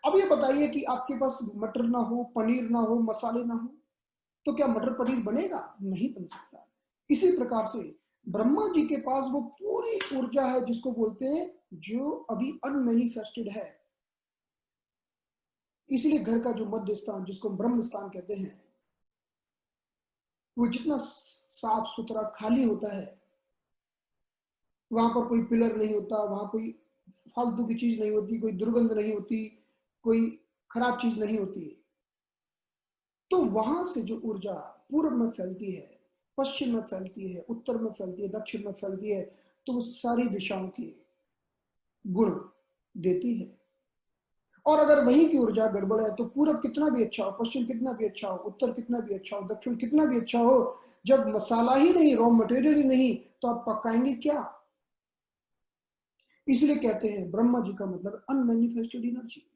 अब ये बताइए कि आपके पास मटर ना हो, पनीर ना हो, मसाले ना हो, तो क्या मटर पनीर बनेगा? नहीं बन सकता। इसी प्रकार से ब्रह्मा जी के पास वो पूरी ऊर्जा है जिसको बोलते हैं जो अभी अनमैनिफेस्टेड है। इसलिए घर का जो मध्य स्थान जिसको ब्रह्म स्थान कहते हैं, वो जितना साफ सुथरा खाली होता है, वहां पर कोई पिलर नहीं होता, वहां कोई फालतू की चीज नहीं होती, कोई दुर्गंध नहीं होती, कोई खराब चीज नहीं होती, तो वहां से जो ऊर्जा पूर्व में फैलती है पश्चिम में फैलती है, उत्तर में फैलती है, दक्षिण में फैलती है, तो वो सारी दिशाओं की गुण देती है। और अगर वहीं की ऊर्जा गड़बड़ है तो पूरब कितना भी अच्छा हो, पश्चिम कितना भी अच्छा हो, उत्तर कितना भी अच्छा हो, दक्षिण कितना भी अच्छा हो, जब मसाला ही नहीं, रॉ मटेरियल ही नहीं, तो आप पकाएंगे क्या? इसलिए कहते हैं ब्रह्मा जी का मतलब अनमैनिफेस्टेड एनर्जी।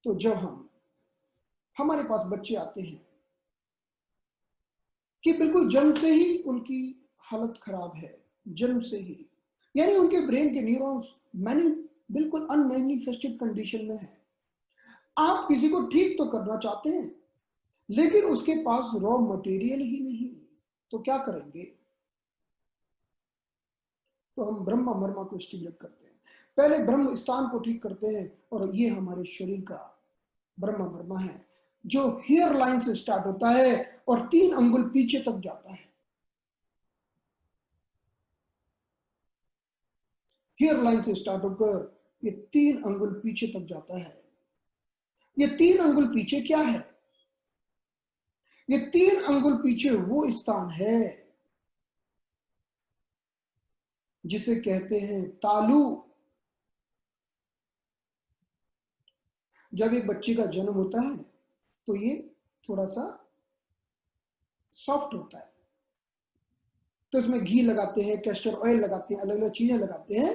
तो जब हमारे पास बच्चे आते हैं कि बिल्कुल जन्म से ही उनकी हालत खराब है, जन्म से ही, यानी उनके ब्रेन के न्यूरॉन्स मैनी बिल्कुल अनमैनिफेस्टेड कंडीशन में है। आप किसी को ठीक तो करना चाहते हैं, लेकिन उसके पास रॉ मटेरियल ही नहीं, तो क्या करेंगे? तो हम ब्रह्मा मर्मा को स्टिमुलेट करते हैं। पहले ब्रह्म स्थान को ठीक करते हैं, और ये हमारे शरीर का ब्रह्मा मर्मा है, जो हेयर लाइन से स्टार्ट होता है और 3 अंगुल पीछे तक जाता है। हेयर लाइन से स्टार्ट होकर ये 3 अंगुल पीछे तक जाता है। ये 3 अंगुल पीछे क्या है? ये 3 अंगुल पीछे वो स्थान है जिसे कहते हैं तालु। जब एक बच्चे का जन्म होता है तो ये थोड़ा सा सॉफ्ट होता है, तो इसमें घी लगाते हैं, कैस्टर ऑयल लगाते हैं, अलग अलग चीजें लगाते हैं,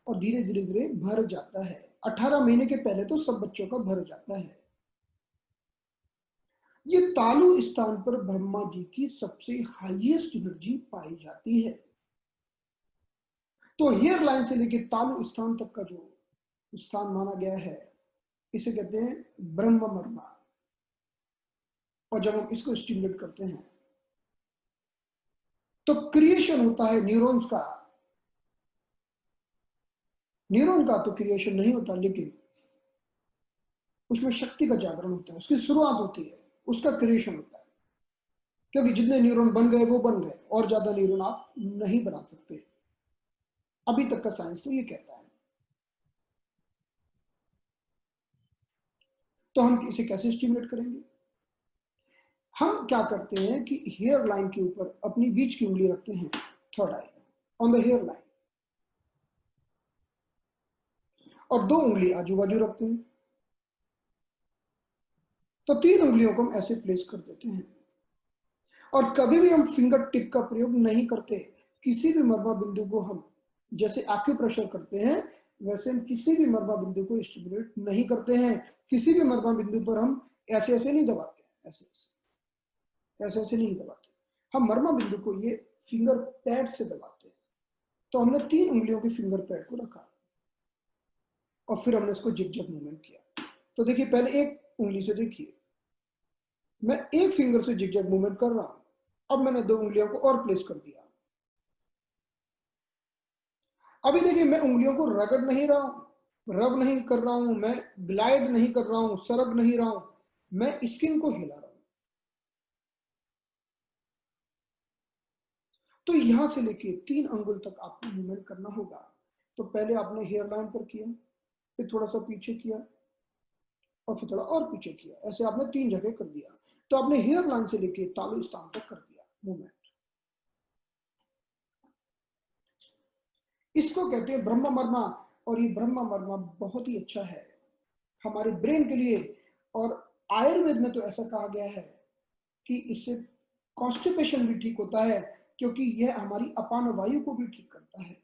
और धीरे धीरे धीरे भर जाता है। 18 महीने के पहले तो सब बच्चों का भर जाता है। ये तालु स्थान पर ब्रह्मा जी की सबसे हाईएस्ट एनर्जी पाई जाती है। तो हेयर लाइन से लेकर तालु स्थान तक का जो स्थान माना गया है, इसे कहते हैं ब्रह्म मर्मा। और जब हम इसको स्टिमुलेट करते हैं तो क्रिएशन होता है न्यूरॉन्स का। न्यूरॉन का तो क्रिएशन नहीं होता, लेकिन उसमें शक्ति का जागरण होता है, उसकी शुरुआत होती है, उसका क्रिएशन होता है। क्योंकि जितने न्यूरॉन बन गए वो बन गए, और ज्यादा न्यूरॉन आप नहीं बना सकते। अभी तक का साइंस तो ये कहता है। तो हम इसे कैसे स्टिमुलेट करेंगे? हम क्या करते हैं कि हेयर लाइन के ऊपर अपनी बीच की उंगली रखते हैं, third eye on the hair line, और 2 उंगली आजू बाजू रखते हैं। तो 3 उंगलियों को हम ऐसे प्लेस कर देते हैं, और कभी भी हम फिंगर टिप का प्रयोग नहीं करते। किसी भी मर्मा बिंदु को हम जैसे एक्यूप्रेशर करते हैं, वैसे हम किसी भी मर्मा बिंदु को स्टिमुलेट नहीं करते हैं। किसी भी मर्मा बिंदु पर हम ऐसे ऐसे नहीं दबाते, ऐसे ऐसे ऐसे नहीं दबाते। हम मर्मा बिंदु को ये फिंगर पैड से दबाते हैं। तो हमने 3 उंगलियों के फिंगर पैड को रखा, और फिर हमने इसको जिग-जैग मूवमेंट किया। तो देखिए, पहले एक उंगली से देखिए, मैं एक फिंगर से जिग-जैग मूवमेंट कर रहा हूं। अब मैंने 2 उंगलियों को और प्लेस कर दिया। अभी देखिए, मैं उंगलियों को रगड़ नहीं रहा हूं, रब नहीं कर रहा हूं, मैं ग्लाइड नहीं कर रहा हूं, सरक नहीं रहा हूं, मैं स्किन को हिला रहा हूं। तो यहां से लेके 3 अंगुल तक आपको मूवमेंट करना होगा। तो पहले आपने हेयर लाइन पर किया, फिर थोड़ा सा पीछे किया, और फिर थोड़ा और पीछे किया, ऐसे आपने 3 जगह कर दिया। तो आपने हेयर लाइन से लेके तालु स्थान तक कर दिया मूवमेंट। इसको कहते हैं ब्रह्म मर्मा। और ये ब्रह्म मर्मा बहुत ही अच्छा है हमारे ब्रेन के लिए। और आयुर्वेद में तो ऐसा कहा गया है कि इससे कॉन्स्टिपेशन भी ठीक होता है, क्योंकि यह हमारी अपान वायु को भी ठीक करता है।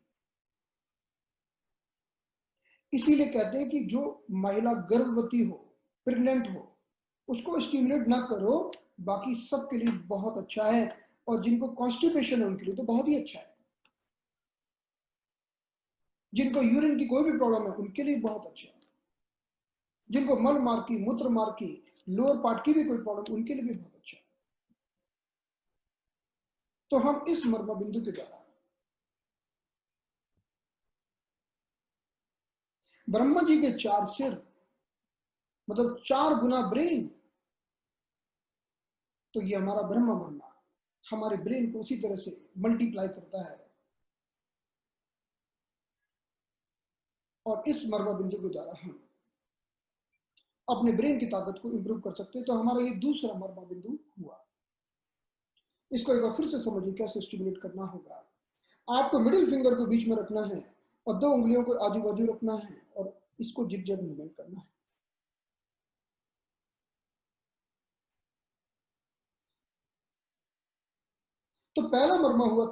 इसीलिए कहते हैं कि जो महिला गर्भवती हो, प्रेग्नेंट हो, उसको स्टिमुलेट ना करो, बाकी सबके लिए बहुत अच्छा है। और जिनको कॉन्स्टिपेशन है उनके लिए तो बहुत ही अच्छा है। जिनको यूरिन की कोई भी प्रॉब्लम है उनके लिए बहुत अच्छा है। जिनको मल मार्ग की, मूत्र मार्ग की, लोअर पार्ट की भी कोई प्रॉब्लम, उनके लिए भी बहुत अच्छा है। तो हम इस मर्म बिंदु के द्वारा ब्रह्मा जी के 4 सिर, मतलब 4 गुना ब्रेन, तो ये हमारा ब्रह्म मर्मा हमारे ब्रेन को उसी तरह से मल्टीप्लाई करता है। और इस मर्म बिंदु के द्वारा हम अपने ब्रेन की ताकत को इंप्रूव कर सकते हैं। तो हमारा ये दूसरा मर्मा बिंदु हुआ। इसको एक बार फिर से समझिए कैसे स्टिमुलेट करना होगा। आपको मिडिल फिंगर को बीच में रखना है और 2 उंगलियों को आजू बाजू रखना है और इसको जिग-जैग मूवमेंट करना है। तो पहला मर्मा हुआ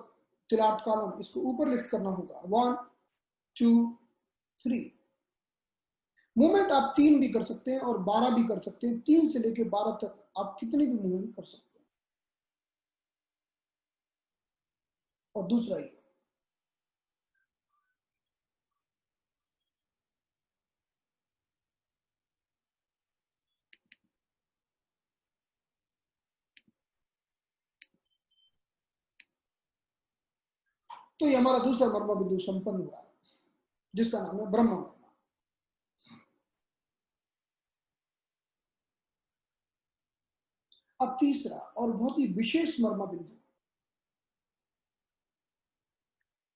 तिलार्थ कॉलम, इसको ऊपर लिफ्ट करना होगा। 1 2 3। मूवमेंट आप 3 भी कर सकते हैं और 12 भी कर सकते हैं। 3 से लेके 12 तक आप कितनी भी मूवमेंट कर सकते हैं। और दूसरा ये, तो ये हमारा दूसरा मर्मा बिंदु संपन्न हुआ, जिसका नाम है ब्रह्म मर्मा। अब तीसरा और बहुत ही विशेष मर्मा बिंदु,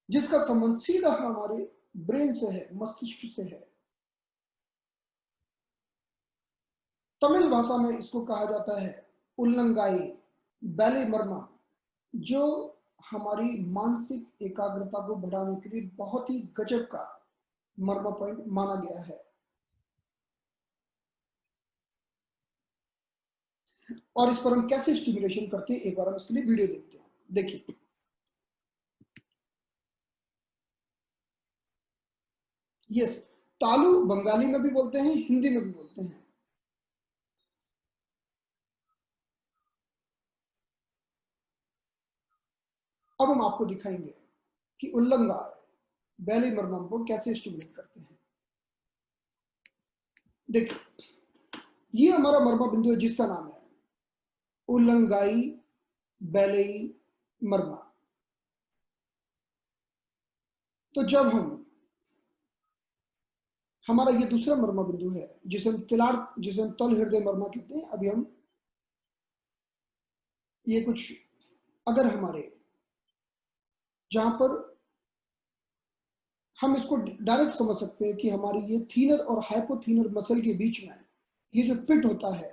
जिसका संबंध सीधा हमारे ब्रेन से है, मस्तिष्क से है। तमिल भाषा में इसको कहा जाता है उल्लंगाई बैले मर्मा, जो हमारी मानसिक एकाग्रता को बढ़ाने के लिए बहुत ही गजब का मर्मा पॉइंट माना गया है। और इस पर हम कैसे स्टिमुलेशन करते हैं, एक बार हम इसके लिए वीडियो देखते हैं। देखिए, यस, तालु बंगाली में भी बोलते हैं, हिंदी में भी बोलते हैं। अब हम आपको दिखाएंगे कि उल्लंगा बैली मर्मम को कैसे स्टिमुलेट करते हैं। देखिए, ये हमारा मर्मा बिंदु है जिसका नाम है उल्लंगाई बैलेई मर्मा। तो जब हमारा ये दूसरा मर्मा बिंदु है जिसे हम तल हृदय मर्मा कहते हैं। अभी हम ये कुछ, अगर हमारे जहां पर हम इसको डायरेक्ट समझ सकते हैं कि हमारी ये थीनर और हाइपोथीनर मसल के बीच में ये जो पिट होता है,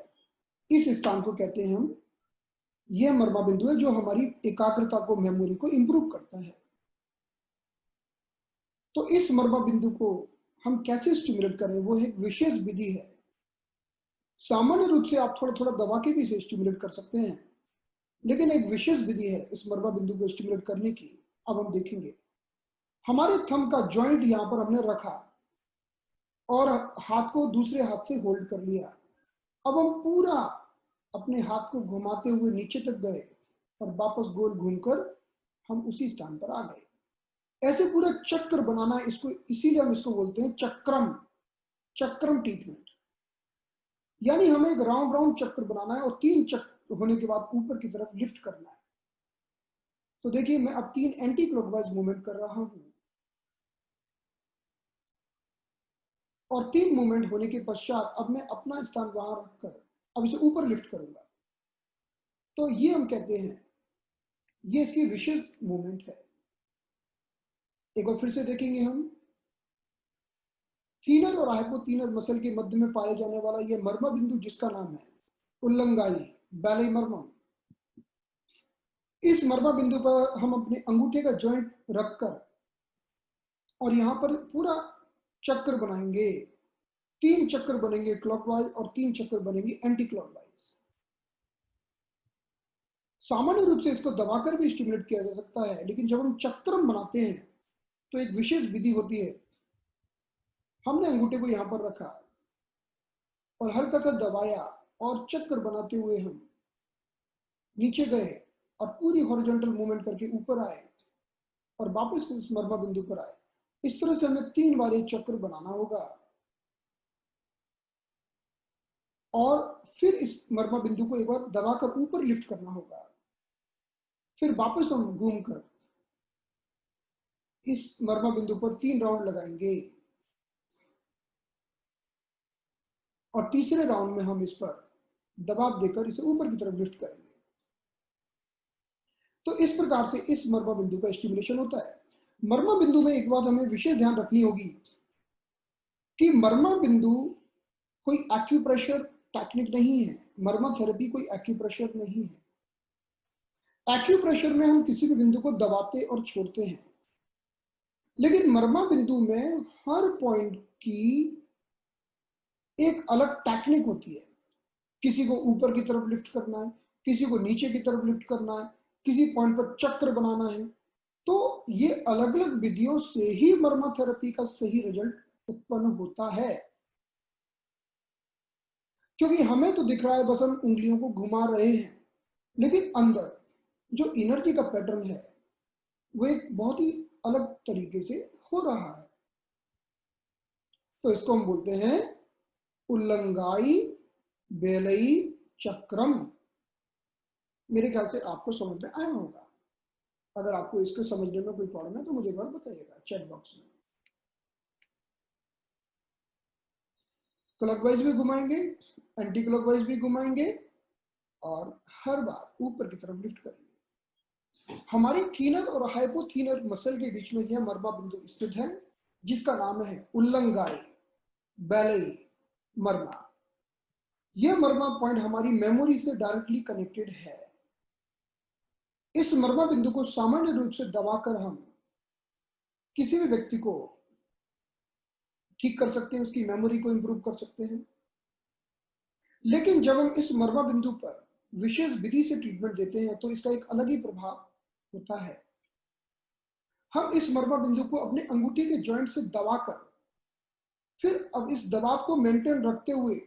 इस स्थान को कहते हैं हम, यह मर्मा बिंदु है जो हमारी एकाग्रता को, मेमोरी को इंप्रूव करता है। तो इस मर्मा बिंदु को हम कैसे स्टिमुलेट करें, वो एक विशेष विधि है। सामान्य रूप से आप थोड़ा थोड़ा दबा के भी इसे स्टिमुलेट कर सकते हैं, लेकिन एक विशेष विधि है इस मर्मा बिंदु को स्टिमुलेट करने की। अब हम देखेंगे, हमारे थंब का जॉइंट यहां पर हमने रखा और हाथ को दूसरे हाथ से होल्ड कर लिया। अब हम पूरा अपने हाथ को घुमाते हुए नीचे तक गए और वापस गोल घूमकर हम उसी स्थान पर आ गए। ऐसे पूरा चक्र बनाना, इसको इसीलिए हम इसको बोलते हैं चक्रम, चक्रम ट्रीटमेंट। यानी हमें एक राउंड राउंड चक्र बनाना है और 3 चक्र होने के बाद ऊपर की तरफ लिफ्ट करना है। तो देखिए, मैं अब 3 एंटी क्लॉकवाइज मूवमेंट कर रहा हूं और 3 मूवमेंट होने के पश्चात अब मैं अपना स्थान वहां रखकर अब इसे ऊपर लिफ्ट करूंगा। तो ये हम कहते हैं, ये इसकी विशेष मूवमेंट है। एक बार फिर से देखेंगे हम, थीनर और हाइपोथीनर मसल के मध्य में पाया जाने वाला यह मर्मा बिंदु जिसका नाम है उल्लंगाई बैले मर्मम। इस मर्मा बिंदु पर हम अपने अंगूठे का जॉइंट रखकर और यहां पर पूरा चक्र बनाएंगे। 3 चक्र बनेंगे क्लॉकवाइज और 3 चक्र बनेंगे एंटी क्लॉकवाइज। सामान्य रूप से इसको दबाकर भी स्टिमुलेट किया जा सकता है, लेकिन जब हम चक्रम बनाते हैं तो एक विशेष विधि होती है। हमने अंगूठे को यहां पर रखा और हल्का सा दबाया और चक्कर बनाते हुए हम नीचे गए और पूरी हॉरिजॉन्टल मूवमेंट करके ऊपर आए और वापस इस मर्मा बिंदु पर आए। इस तरह से हमें 3 बार ये चक्र बनाना होगा और फिर इस मर्मा बिंदु को एक बार दबाकर ऊपर लिफ्ट करना होगा। फिर वापस हम घूमकर इस मर्मा बिंदु पर 3 राउंड लगाएंगे और तीसरे राउंड में हम इस पर दबाव देकर इसे ऊपर की तरफ लिफ्ट करेंगे। तो इस प्रकार से इस मर्मा बिंदु का स्टिमुलेशन होता है। मर्मा बिंदु में एक बात हमें विशेष ध्यान रखनी होगी कि मर्मा बिंदु कोई एक्यूप्रेशर टेक्निक नहीं है, मर्मा थेरेपी कोई एक्यूप्रेशर नहीं है। एक्यूप्रेशर में हम किसी भी बिंदु को दबाते और छोड़ते हैं, लेकिन मर्मा बिंदु में हर पॉइंट की एक अलग टेक्निक होती है। किसी को ऊपर की तरफ लिफ्ट करना है, किसी को नीचे की तरफ लिफ्ट करना है, किसी पॉइंट पर चक्र बनाना है। तो ये अलग अलग विधियों से ही मर्मा थेरेपी का सही रिजल्ट उत्पन्न होता है। क्योंकि हमें तो दिख रहा है बस हम उंगलियों को घुमा रहे हैं, लेकिन अंदर जो एनर्जी का पैटर्न है वो एक बहुत ही अलग तरीके से हो रहा है। तो इसको हम बोलते हैं उल्लंघाई बेलई चक्रम। मेरे ख्याल से आपको समझ में आया होगा। अगर आपको इसको समझने में कोई प्रॉब्लम है तो मुझे एक बार बताइएगा चैट बॉक्स में। क्लॉकवाइज भी घुमाएंगे, एंटी क्लॉकवाइज भी घुमाएंगे और हर बार ऊपर की तरफ लिफ्ट करेंगे। हमारी थीनर और हाइपोथीनर मसल के बीच में यह मर्मा बिंदु स्थित है, जिसका नाम है उल्लंघाई बेलई मर्मा। यह मर्मा पॉइंट हमारी मेमोरी से डायरेक्टली कनेक्टेड है। इस मर्मा बिंदु को सामान्य रूप से दबाकर हम किसी भी व्यक्ति को ठीक कर सकते हैं, उसकी मेमोरी को इंप्रूव कर सकते हैं। लेकिन जब हम इस मर्मा बिंदु पर विशेष विधि से ट्रीटमेंट देते हैं तो इसका एक अलग ही प्रभाव होता है। हम इस मर्मा बिंदु को अपने अंगूठी के जॉइंट से दबाकर फिर अब इस दबाव को मेंटेन रखते हुए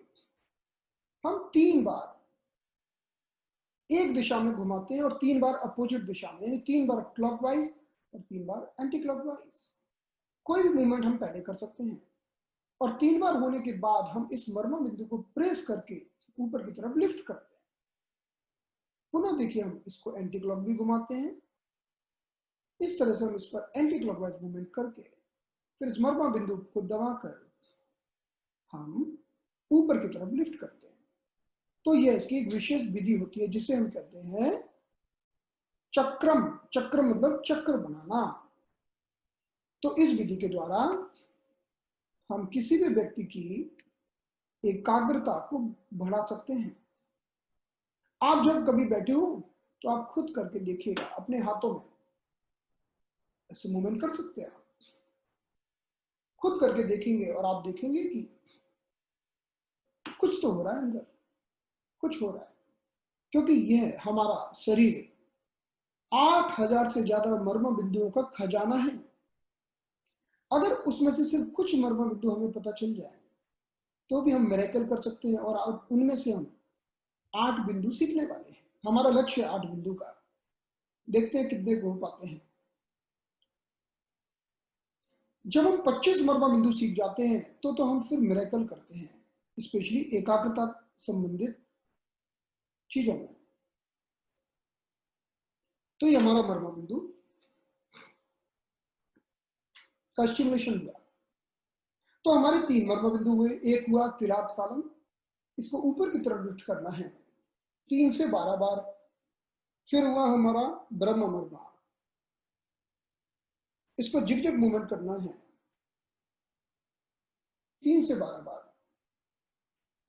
हम 3 बार एक दिशा में घुमाते हैं और 3 बार अपोजिट दिशा में, यानी 3 बार क्लॉकवाइज और 3 बार एंटी क्लॉकवाइज। कोई भी मूवमेंट हम पहले कर सकते हैं और 3 बार होने के बाद हम इस मर्मा बिंदु को प्रेस करके ऊपर की तरफ लिफ्ट करते हैं। पुनः देखिए हम इसको एंटी क्लॉक भी घुमाते हैं। इस तरह से हम इस पर एंटी क्लॉकवाइज मूवमेंट करके फिर इस मर्मा बिंदु को दबाकर हम ऊपर की तरफ लिफ्ट करते हैं। तो यह इसकी एक विशेष विधि होती है जिसे हम कहते हैं चक्रम। चक्र मतलब चक्र बनाना। तो इस विधि के द्वारा हम किसी भी व्यक्ति की एकाग्रता को बढ़ा सकते हैं। आप जब कभी बैठे हो तो आप खुद करके देखिएगा, अपने हाथों में ऐसे मूवमेंट कर सकते हैं। आप खुद करके देखेंगे और आप देखेंगे कि कुछ तो हो रहा है, अंदर कुछ हो रहा है। क्योंकि यह हमारा शरीर 8000 से ज्यादा मर्म बिंदुओं का खजाना है। अगर उसमें से सिर्फ कुछ मर्म बिंदु हमें पता चल जाए तो भी हम मिरेकल कर सकते हैं। और उनमें से हम 8 बिंदु सीखने वाले हैं। हमारा लक्ष्य है 8 बिंदु का। देखते हैं कितने को हो पाते हैं। जब हम 25 मर्मा बिंदु सीख जाते हैं तो हम फिर मिरेकल करते हैं, स्पेशली एकाग्रता संबंधित चीजों में। तो ये हमारा मर्मा बिंदु का स्टिमुलेशन हुआ। तो हमारे 3 मर्मा बिंदु हुए। एक हुआ किरात कालम, इसको ऊपर की तरफ लिफ्ट करना है 3 से 12 बार। फिर हुआ हमारा ब्रह्म मर्मा, इसको जिग मूवमेंट करना है 3 से 12 बार।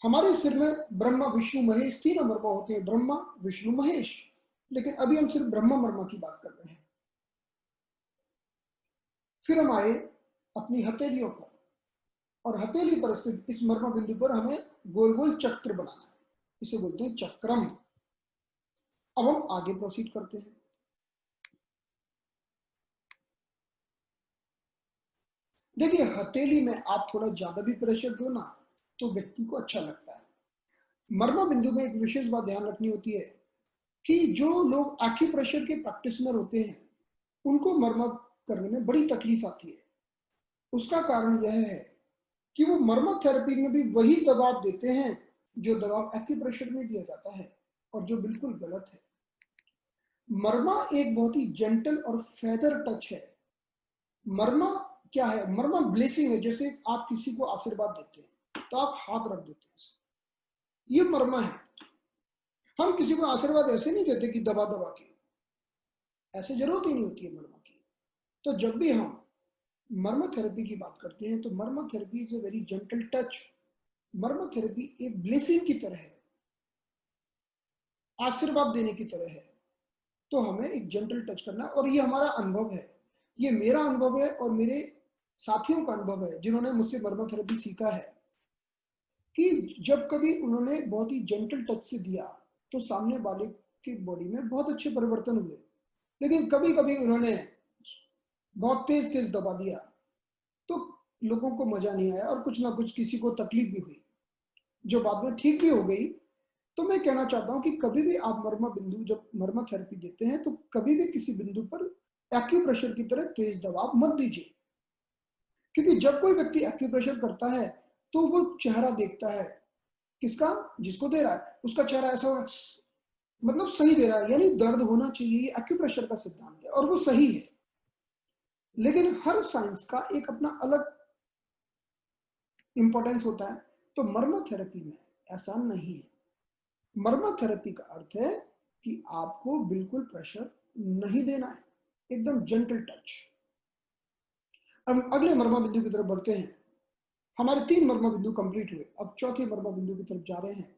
हमारे सिर में ब्रह्मा विष्णु महेश 3 मर्मा होते हैं, ब्रह्मा विष्णु महेश। लेकिन अभी हम सिर्फ ब्रह्मा मर्मा की बात कर रहे हैं। फिर हम आए अपनी हथेलियों पर, और हथेली पर स्थित इस मर्मा बिंदु पर हमें गोल गोल चक्र बनाना है, इसे बोलते हैं चक्रम। अब हम आगे प्रोसीड करते हैं। देखिए, हथेली में आप थोड़ा ज्यादा भी प्रेशर दो ना तो व्यक्ति को अच्छा लगता है। मर्मा बिंदु में एक विशेष बात ध्यान रखनी होती है कि जो लोग एक्यूप्रेशर के प्रैक्टिशनर होते हैं उनको मर्मा करने में बड़ी तकलीफ आती है। उसका कारण यह है कि वो मर्मा थेरेपी में भी वही दबाव देते हैं जो दबाव एक्यूप्रेशर में दिया जाता है, और जो बिल्कुल गलत है। मर्मा एक बहुत ही जेंटल और फेदर टच है। मर्मा क्या है? मर्मा ब्लेसिंग है। जैसे आप किसी को आशीर्वाद देते हैं तो आप हाथ रख देते हैं, ये मर्मा है। हम किसी को आशीर्वाद ऐसे नहीं देते कि दबा दबा के, ऐसे जरूरत ही नहीं होती है मर्मा की। तो जब भी हम मर्मा थेरेपी की बात करते हैं तो मर्मा therapy is a very gentle touch. Marma therapy एक ब्लेसिंग की तरह है, आशीर्वाद देने की तरह है। तो हमें एक जेंटल टच करना, और ये हमारा अनुभव है, ये मेरा अनुभव है और मेरे साथियों का अनुभव है जिन्होंने मुझसे मर्मा थेरेपी सीखा है, कि जब कभी उन्होंने बहुत ही जेंटल टच से दिया तो सामने वाले की बॉडी में बहुत अच्छे परिवर्तन हुए। लेकिन कभी कभी उन्होंने बहुत तेज तेज दबा दिया तो लोगों को मजा नहीं आया और कुछ ना कुछ किसी को तकलीफ भी हुई, जो बाद में ठीक भी हो गई। तो मैं कहना चाहता हूं कि कभी भी आप मर्मा बिंदु, जब मर्मा थेरेपी देते हैं, तो कभी भी किसी बिंदु पर एक्यूप्रेशर की तरह तेज दबाव मत दीजिए, क्योंकि जब कोई व्यक्ति एक्यूप्रेशर करता है तो वो चेहरा देखता है किसका, जिसको दे रहा है उसका चेहरा ऐसा होगा, मतलब सही दे रहा है, यानी दर्द होना चाहिए, ये एक्यूप्रेशर का सिद्धांत है और वो सही है। लेकिन हर साइंस का एक अपना अलग इंपॉर्टेंस होता है। तो मर्मा थेरेपी में ऐसा नहीं है। मर्मा थेरेपी का अर्थ है कि आपको बिल्कुल प्रेशर नहीं देना है, एकदम जेंटल टच। अब अगले मर्मा बिंदु की तरफ बढ़ते हैं। हमारे 3 मर्मा बिंदु कंप्लीट हुए, अब चौथे मर्मा बिंदु की तरफ जा रहे हैं।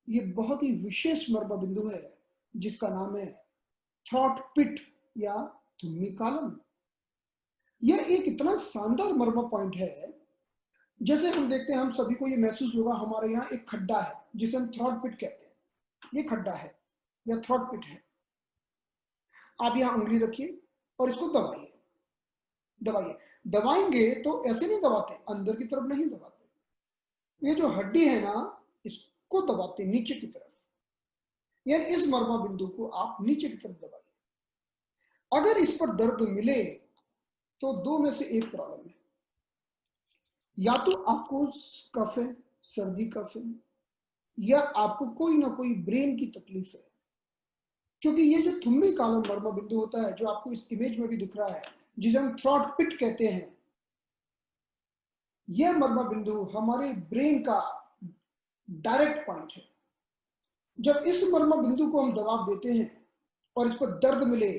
ये बहुत ही विशेष मर्मा बिंदु है जिसका नाम है थ्रॉट पिट या थुम्मी कॉलम। यह एक इतना शानदार मर्मा पॉइंट है, जैसे हम देखते हैं, हम सभी को ये महसूस होगा, हमारे यहाँ एक खड्डा है जिसे हम थ्रॉट पिट कहते हैं। ये खड्डा है या थ्रॉट पिट है। आप यहाँ उंगली रखिए और इसको दबाइए, दबाइए। दबाएंगे तो ऐसे नहीं दबाते, अंदर की तरफ नहीं दबाते, ये जो हड्डी है ना, इसको दबाते नीचे की तरफ, यानी इस मर्मा बिंदु को आप नीचे की तरफ दबाइए। अगर इस पर दर्द मिले तो दो में से एक प्रॉब्लम है, या तो आपको कफ है, सर्दी कफ है, या आपको कोई ना कोई ब्रेन की तकलीफ है। क्योंकि ये जो थुम्मी कॉलम मर्मा बिंदु होता है, जो आपको इस इमेज में भी दिख रहा है, जिसे हम थ्रॉट पिट कहते हैं, यह मर्मा बिंदु हमारे ब्रेन का डायरेक्ट पॉइंट है। जब इस मर्मा बिंदु को हम दबाव देते हैं और इस पर दर्द मिले,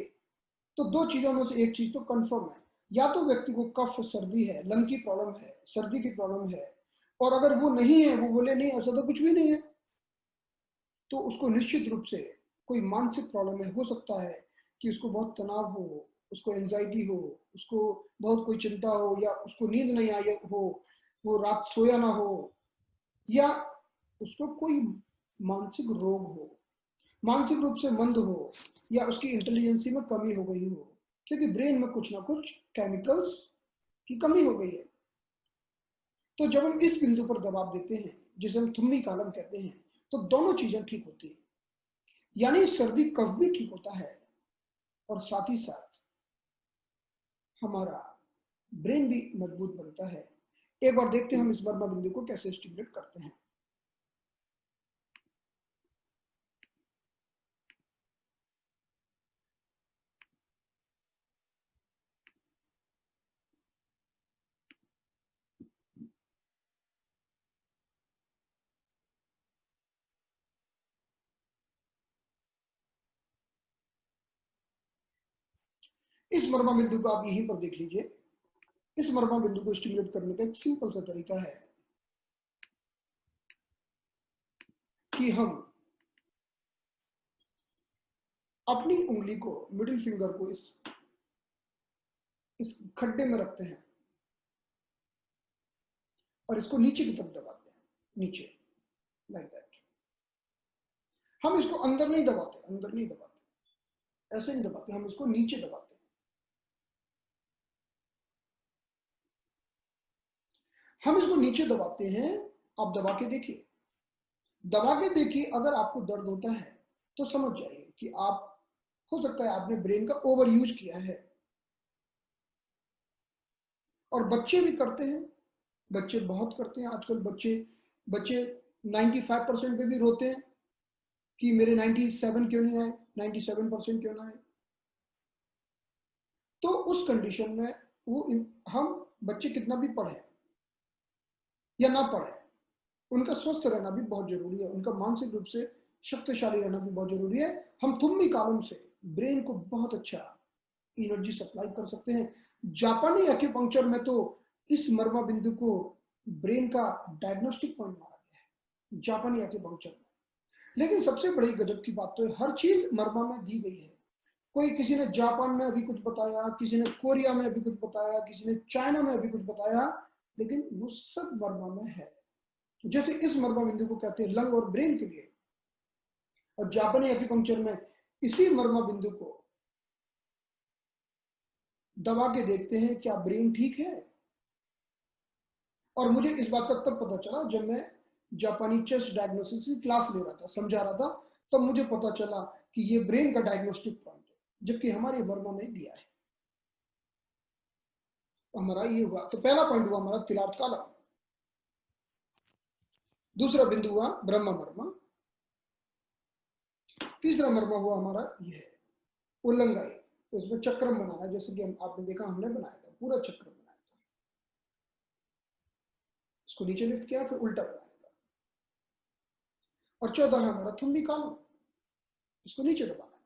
तो दो चीजों में से एक चीज तो कंफर्म है, या तो व्यक्ति को कफ सर्दी है, लंग की प्रॉब्लम है, सर्दी की प्रॉब्लम है, और अगर वो नहीं है, वो बोले नहीं ऐसा तो कुछ भी नहीं है, तो उसको निश्चित रूप से कोई मानसिक प्रॉब्लम है। हो सकता है कि उसको बहुत तनाव हो, उसको एंजाइटी हो, उसको बहुत कोई चिंता हो, या उसको नींद नहीं आई हो, वो रात सोया ना हो, या उसको कोई मानसिक रोग हो, मानसिक रूप से मंद हो, या उसकी इंटेलिजेंसी में कमी हो गई हो, क्योंकि ब्रेन में कुछ ना कुछ केमिकल्स की कमी हो गई है। तो जब हम इस बिंदु पर दबाव देते हैं, जिसे हम थुम्मी कॉलम कहते हैं, तो दोनों चीजें ठीक होती है, यानी सर्दी कफ भी ठीक होता है और साथ ही साथ हमारा ब्रेन भी मजबूत बनता है। एक बार देखते हैं हम इस मर्मा बिंदु को कैसे स्टिमुलेट करते हैं। इस मर्मा बिंदु को आप यहीं पर देख लीजिए। इस मर्मा बिंदु को स्टिमुलेट करने का एक सिंपल सा तरीका है कि हम अपनी उंगली को, मिडिल फिंगर को इस खड्डे में रखते हैं और इसको नीचे की तरफ दबाते हैं, नीचे, लाइक दैट। हम इसको अंदर नहीं दबाते, अंदर नहीं दबाते, ऐसे नहीं दबाते, हम इसको नीचे दबाते हैं। हम इसको नीचे दबाते हैं। आप दबा के देखिए, दबा के देखिए, अगर आपको दर्द होता है तो समझ जाइए कि आप, हो सकता है आपने ब्रेन का ओवर यूज किया है। और बच्चे भी करते हैं, बच्चे बहुत करते हैं आजकल। बच्चे बच्चे 95% पे भी रोते हैं कि मेरे 97 क्यों नहीं आए, 97% क्यों ना आए। तो उस कंडीशन में वो हम, बच्चे कितना भी पढ़े या ना पढ़े, उनका स्वस्थ रहना भी बहुत जरूरी है, उनका मानसिक रूप से शक्तिशाली रहना भी बहुत जरूरी है। हम थुम्मी कॉलम से ब्रेन को बहुत अच्छा एनर्जी सप्लाई कर सकते हैं। जापानी एक्यूपंक्चर में तो इस मर्मा बिंदु को ब्रेन का डायग्नोस्टिक पॉइंट माना जापानी एक्यूपंक्चर में। लेकिन सबसे बड़ी गजब की बात तो है, हर चीज मरमा में दी गई है। कोई किसी ने जापान में अभी कुछ बताया, किसी ने कोरिया में अभी कुछ बताया, किसी ने चाइना में अभी कुछ बताया, लेकिन वो सब मरमा में है। जैसे इस मरमा बिंदु को कहते हैं लंग और ब्रेन के लिए, और जापानी एक्यूपंक्चर में इसी मरमा बिंदु को दबा के देखते हैं क्या ब्रेन ठीक है। और मुझे इस बात का तब पता चला जब मैं जापानी चेस्ट डायग्नोसिस की क्लास ले रहा था, समझा रहा था, तब मुझे पता चला कि ये ब्रेन का डायग्नोस्टिक पॉइंट है, जबकि हमारे मरमा में दिया है। हमारा ये हुआ, तो पहला पॉइंट हुआ हमारा तिलार्थ कालम। दूसरा बिंदु हुआ ब्रह्म मर्मा। तीसरा मर्मा हुआ हमारा ये उल्लंघाई, तो इसमें चक्रम बनाना, जैसे कि आपने देखा हमने बनाया था, पूरा चक्र बनाया था, इसको नीचे लिफ्ट किया फिर उल्टा बनाया था। और चौथा है हमारा थुम्बी कालम, इसको नीचे दबाना।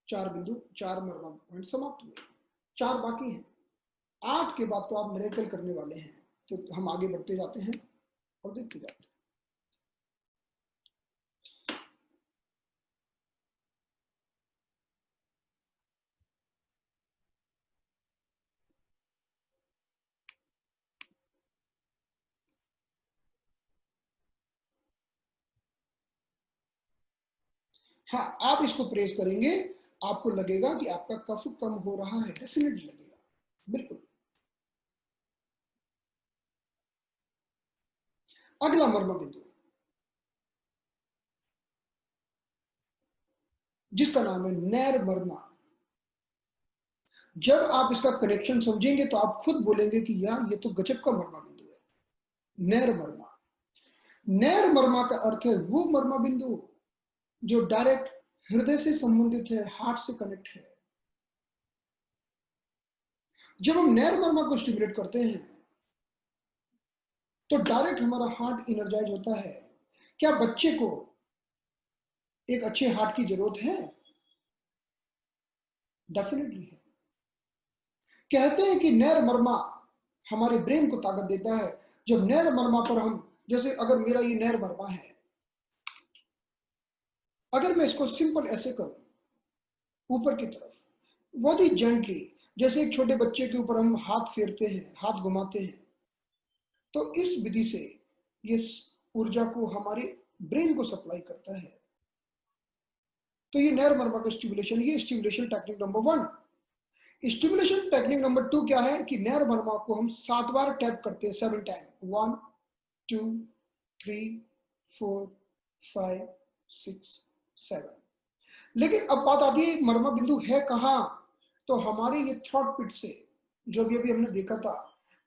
चार बिंदु, चार मर्मा पॉइंट समाप्त हुए, चार बाकी हैं। 8 के बाद तो आप मिरेकल करने वाले हैं, तो हम आगे बढ़ते जाते हैं और देखते जाते हैं। हाँ, आप इसको प्रेस करेंगे, आपको लगेगा कि आपका कफ कम हो रहा है, डेफिनेटली लगेगा, बिल्कुल। अगला मर्मा बिंदु जिसका नाम है नैर मर्मा। जब आप इसका कनेक्शन समझेंगे तो आप खुद बोलेंगे कि यार ये तो गजब का मर्मा बिंदु है, नैर मर्मा। नैर मर्मा का अर्थ है वो मर्मा बिंदु जो डायरेक्ट हृदय से संबंधित है, हार्ट से कनेक्ट है। जब हम नैर मर्मा को स्टिमुलेट करते हैं तो डायरेक्ट हमारा हार्ट इनर्जाइज होता है। क्या बच्चे को एक अच्छे हार्ट की जरूरत है? डेफिनेटली है। कहते हैं कि नैर मर्मा हमारे ब्रेन को ताकत देता है। जब नैर मर्मा पर हम, जैसे अगर मेरा ये नैर मर्मा है, अगर मैं इसको सिंपल ऐसे करूं ऊपर की तरफ, बहुत ही जेंटली, जैसे एक छोटे बच्चे के ऊपर हम हाथ फेरते हैं, हाथ घुमाते हैं, तो इस विधि से ये ऊर्जा को हमारे ब्रेन को सप्लाई करता है। तो ये नैर मर्मा का स्टिमुलेशन, ये stimulation technique number 1। Stimulation technique number 2 क्या है कि नैर मर्मा को हम 7 बार टैप करते हैं, 7 टाइम, 1 2 3 4 5 6 7। लेकिन अब बात आती है मर्मा बिंदु है कहां? तो हमारे ये थ्रॉट पिट से, जो भी अभी हमने देखा था,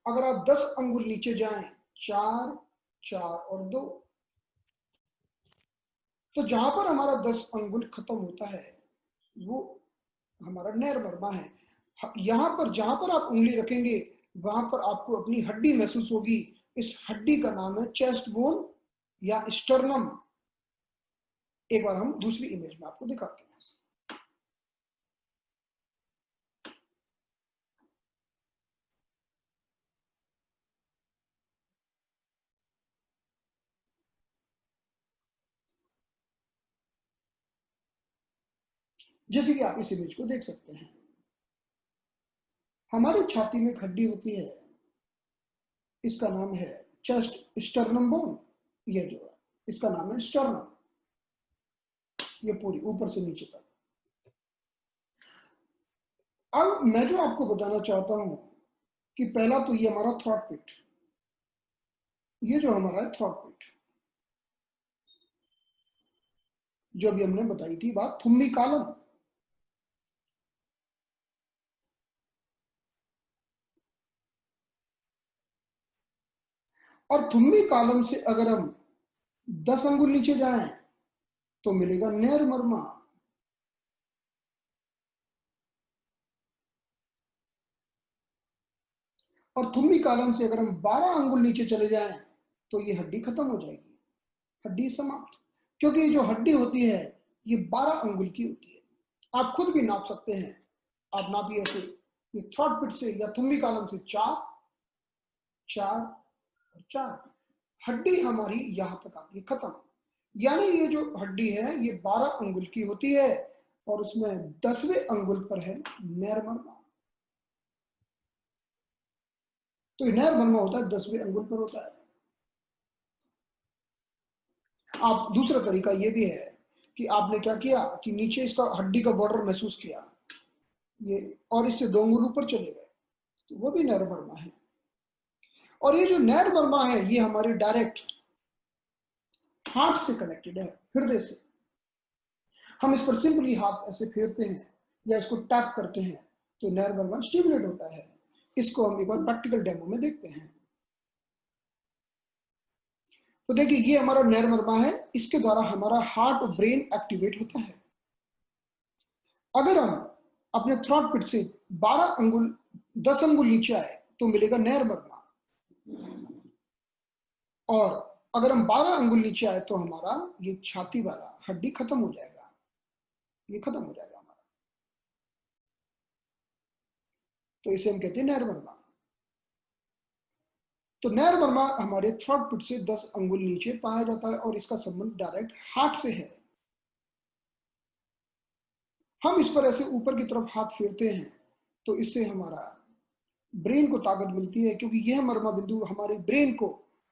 अगर आप 10 अंगुल नीचे जाएं, 4 4 और 2, तो जहां पर हमारा 10 अंगुल खत्म होता है वो हमारा नैर मर्मा है। यहां पर जहां पर आप उंगली रखेंगे वहां पर आपको अपनी हड्डी महसूस होगी। इस हड्डी का नाम है चेस्ट बोन या स्टर्नम। एक बार हम दूसरी इमेज में आपको दिखाते हैं। जैसे कि आप इस इमेज को देख सकते हैं, हमारी छाती में एक हड्डी होती है, इसका नाम है चेस्ट स्टर्नम बोन। ये जो है इसका नाम है स्टर्नम, ये पूरी ऊपर से नीचे तक। अब मैं जो आपको बताना चाहता हूं कि पहला तो ये हमारा थ्रॉट पिट, ये जो हमारा है थ्रॉट पिट, जो अभी हमने बताई थी बात, थुम्बी कालम। और थुम्बी कालम से अगर हम 10 अंगुल नीचे जाएं तो मिलेगा नैर मर्मा। और थुम्बी कालम से अगर हम 12 अंगुल नीचे चले जाएं तो ये हड्डी खत्म हो जाएगी, हड्डी समाप्त। क्योंकि ये जो हड्डी होती है ये 12 अंगुल की होती है। आप खुद भी नाप सकते हैं, आप नापिए ऐसे, ये थ्रॉट पिट से या थुम्बी कालम से 4 4 और 4। हड्डी हमारी यहां तक आती है, खत्म। यानी ये जो हड्डी है ये 12 अंगुल की होती है और उसमें 10वें अंगुल पर है नैरमर्मा। तो नैरमर्मा होता है 10वें अंगुल पर होता है। आप दूसरा तरीका ये भी है कि आपने क्या किया कि नीचे इसका हड्डी का बॉर्डर महसूस किया ये, और इससे 2 अंगुल ऊपर चले गए, तो वो भी नैरमर्मा है। और ये जो नैरमर्मा है ये हमारे डायरेक्ट हार्ट से कनेक्टेड है, हृदय से। हम इस पर सिंपली हाथ ऐसे फेरते हैं या इसको टैप करते हैं तो नैरमर्मा स्टिमुलेट होता है। इसको हम एक बार प्रैक्टिकल डेमो में देखते हैं। तो देखिए ये हमारा नैरमर्मा है, इसके द्वारा हमारा हार्ट और ब्रेन एक्टिवेट होता है। अगर हम अपने थ्रॉट पिट से 12 अंगुल 10 अंगुल नीचे आए तो मिलेगा नैरमर्मा, और अगर हम 12 अंगुल नीचे आए तो हमारा ये छाती वाला हड्डी खत्म हो जाएगा, ये खत्म हो जाएगा हमारा। तो इसे हम कहते हैं नैरमर्मा। तो नैरमर्मा हमारे थ्रॉट पिट से 10 अंगुल नीचे पाया जाता है और इसका संबंध डायरेक्ट हार्ट से है। हम इस पर ऐसे ऊपर की तरफ हाथ फेरते हैं तो इससे हमारा ब्रेन को ताकत मिलती है, क्योंकि यह मर्मा बिंदु हमारे ब्रेन को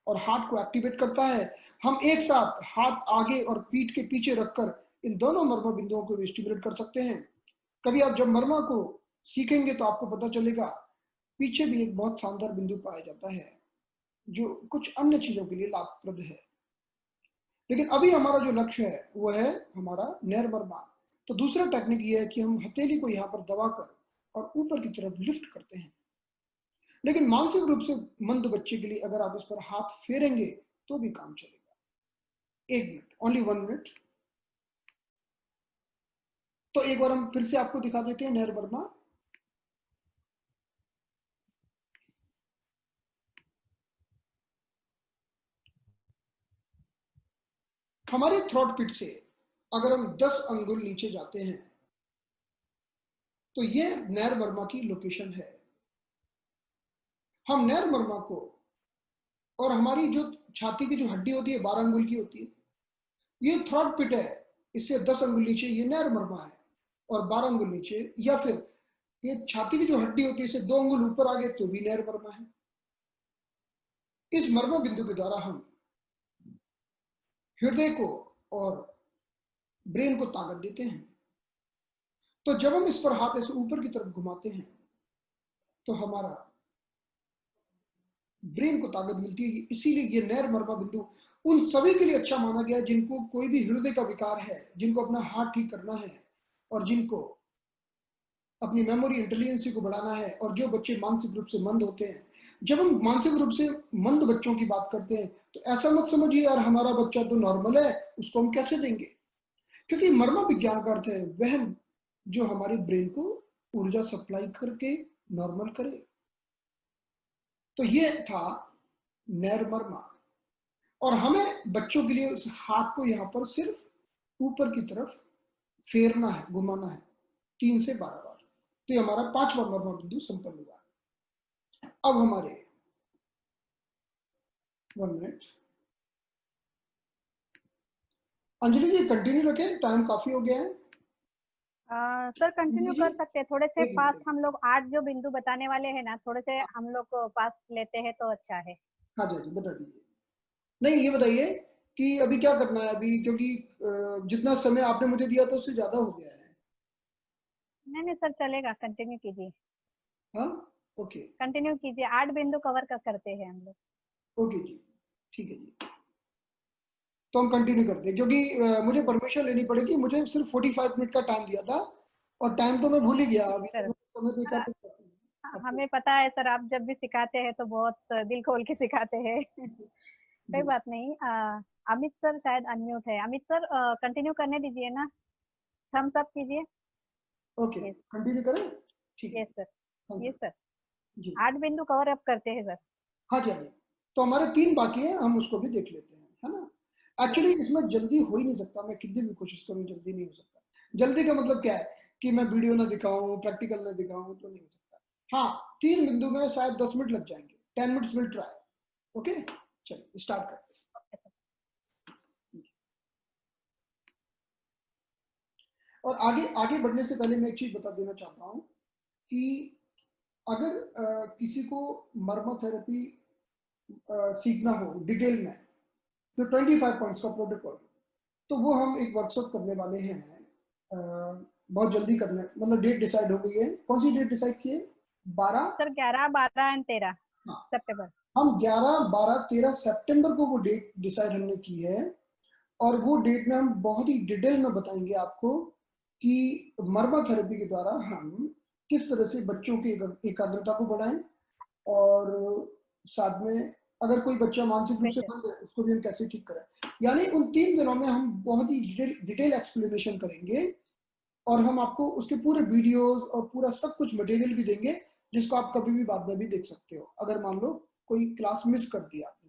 और हार्ट को एक्टिवेट करता है। हम एक साथ हाथ आगे और पीठ के पीछे रखकर इन दोनों मर्मा बिंदुओं को भी स्टिमुलेट कर सकते हैं। कभी आप जब मर्मा को सीखेंगे तो आपको पता चलेगा पीछे भी एक बहुत शानदार बिंदु पाया जाता है जो कुछ अन्य चीजों के लिए लाभप्रद है। लेकिन अभी हमारा जो लक्ष्य है वो है हमारा नैरमर्मा। तो दूसरा टेक्निक ये है कि हम हथेली को यहाँ पर दबाकर और ऊपर की तरफ लिफ्ट करते हैं। लेकिन मानसिक रूप से मंद बच्चे के लिए अगर आप इस पर हाथ फेरेंगे तो भी काम चलेगा। 1 मिनट, ओनली 1 मिनट। तो एक बार हम फिर से आपको दिखा देते हैं नैरमर्मा। हमारे थ्रॉट पिट से अगर हम 10 अंगुल नीचे जाते हैं तो ये नैरमर्मा की लोकेशन है। हम नैरमर्मा को, और हमारी जो छाती की जो हड्डी होती है 12 अंगुल की होती है, ये थ्रॉट पिट है, इससे 10 अंगुल नीचे ये नैरमर्मा है, और 12 अंगुल नीचे, या फिर ये छाती की जो हड्डी होती है इससे 2 अंगुल ऊपर आ गए तो भी नैरमर्मा है। इस मर्मा बिंदु के द्वारा हम हृदय को और ब्रेन को ताकत देते हैं। तो जब हम इस पर हाथ ऐसे ऊपर की तरफ घुमाते हैं तो हमारा ब्रेन को ताकत मिलती है। इसीलिए ये नैरमर्मा बिंदु उन सभी के लिए अच्छा माना गया है जिनको कोई भी हृदय का विकार है, जिनको अपना हार्ट ठीक करना है, और जिनको अपनी मेमोरी इंटेलिजेंसी को बढ़ाना है, और जो बच्चे मानसिक रूप से मंद होते हैं। जब हम मानसिक रूप से मंद बच्चों की बात करते हैं तो ऐसा मत समझिए यार हमारा बच्चा तो नॉर्मल है, उसको हम कैसे देंगे, क्योंकि मर्मा विज्ञान का अर्थ है वह जो हमारे ब्रेन को ऊर्जा सप्लाई करके नॉर्मल करे। तो ये था नैरमर्मा। और हमें बच्चों के लिए उस हाथ को यहाँ पर सिर्फ ऊपर की तरफ फेरना है, घुमाना है 3 से 12 बार। तो ये हमारा 5वां मर्मा बिंदु संपन्न हुआ। अब हमारे 1 मिनट, अंजलि जी कंटिन्यू रखें, टाइम काफी हो गया है। सर कंटिन्यू कर सकते हैं, थोड़े से 1 पास मिनट। हम लोग 8 जो बिंदु बताने वाले हैं ना, थोड़े से हम लोग को पास लेते हैं तो अच्छा है। हाँ जी बता दीजिए। नहीं ये बताइए कि अभी क्या करना है अभी, क्योंकि जितना समय आपने मुझे दिया था उससे ज्यादा हो गया है। नहीं नहीं सर चलेगा, कंटिन्यू कीजिए। हाँ ओके। कंटिन्यू कीजिए, 8 बिंदु कवर करते हैं हम लोग। ओके जी ठीक है जी। तो हम कंटिन्यू करते हैं, क्योंकि मुझे परमिशन लेनी पड़ेगी। मुझे सिर्फ 45 मिनट का टाइम दिया था और टाइम तो मैं भूल ही गया। अभी सर तक समय देखा तो आपको। हमें पता है सर, आप जब भी सिखाते हैं तो बहुत दिल खोल के सिखाते हैं। कोई जी बात नहीं। अमित सर शायद अनम्यूट है। अमित सर कंटिन्यू करने दीजिए ना, थम्स अप कीजिए। ओके यस कंटिन्यू करें, ठीक है। Yes sir, thank yes you sir. जी। 8 बिंदु कवर अप करते हैं सर। हाँ जी हाँ जी। तो हमारे 3 बाकी हैं, हम उसको भी देख लेते हैं, है ना। यस एक्चुअली इसमें जल्दी हो ही नहीं सकता, मैं कितनी भी कोशिश करूँ जल्दी नहीं हो सकता। जल्दी का मतलब क्या है कि मैं वीडियो ना दिखाऊं, प्रैक्टिकल ना दिखाऊं, तो नहीं हो सकता। हाँ 3 बिंदु में शायद 10 मिनट लग जाएंगे, 10 मिनट्स विल ट्राई। ओके, चलिए स्टार्ट करते हैं। और आगे आगे बढ़ने से पहले मैं एक चीज बता देना चाहता हूँ कि अगर किसी को मर्मा थेरेपी सीखना हो डिटेल में, तो 25 पॉइंट्स का प्रोटोकॉल, तो वो हम एक वर्कशॉप करने वाले हैं बहुत जल्दी करने, मतलब डेट डिसाइड हो गई है। कौन सी डेट डिसाइड की है? 12 सर 11, 12 एंड 13 हाँ, सितंबर। हम 11, 12, 13 सितंबर को वो डेट डिसाइड हमने की है। और वो डेट में हम बहुत ही डिटेल में बताएंगे आपको कि मर्मा थेरेपी के द्वारा हम किस तरह से बच्चों की एकाग्रता को बढ़ाएं, और साथ में अगर कोई बच्चा मानसिक रूप से बंद है उसको भी हम कैसे ठीक करें। यानी उन 3 दिनों में हम बहुत ही डिटेल एक्सप्लेनेशन करेंगे, और हम आपको उसके पूरे वीडियोस और पूरा सब कुछ मटेरियल भी देंगे, जिसको आप कभी भी बाद में भी देख सकते हो। अगर मान लो कोई क्लास मिस कर दी आपने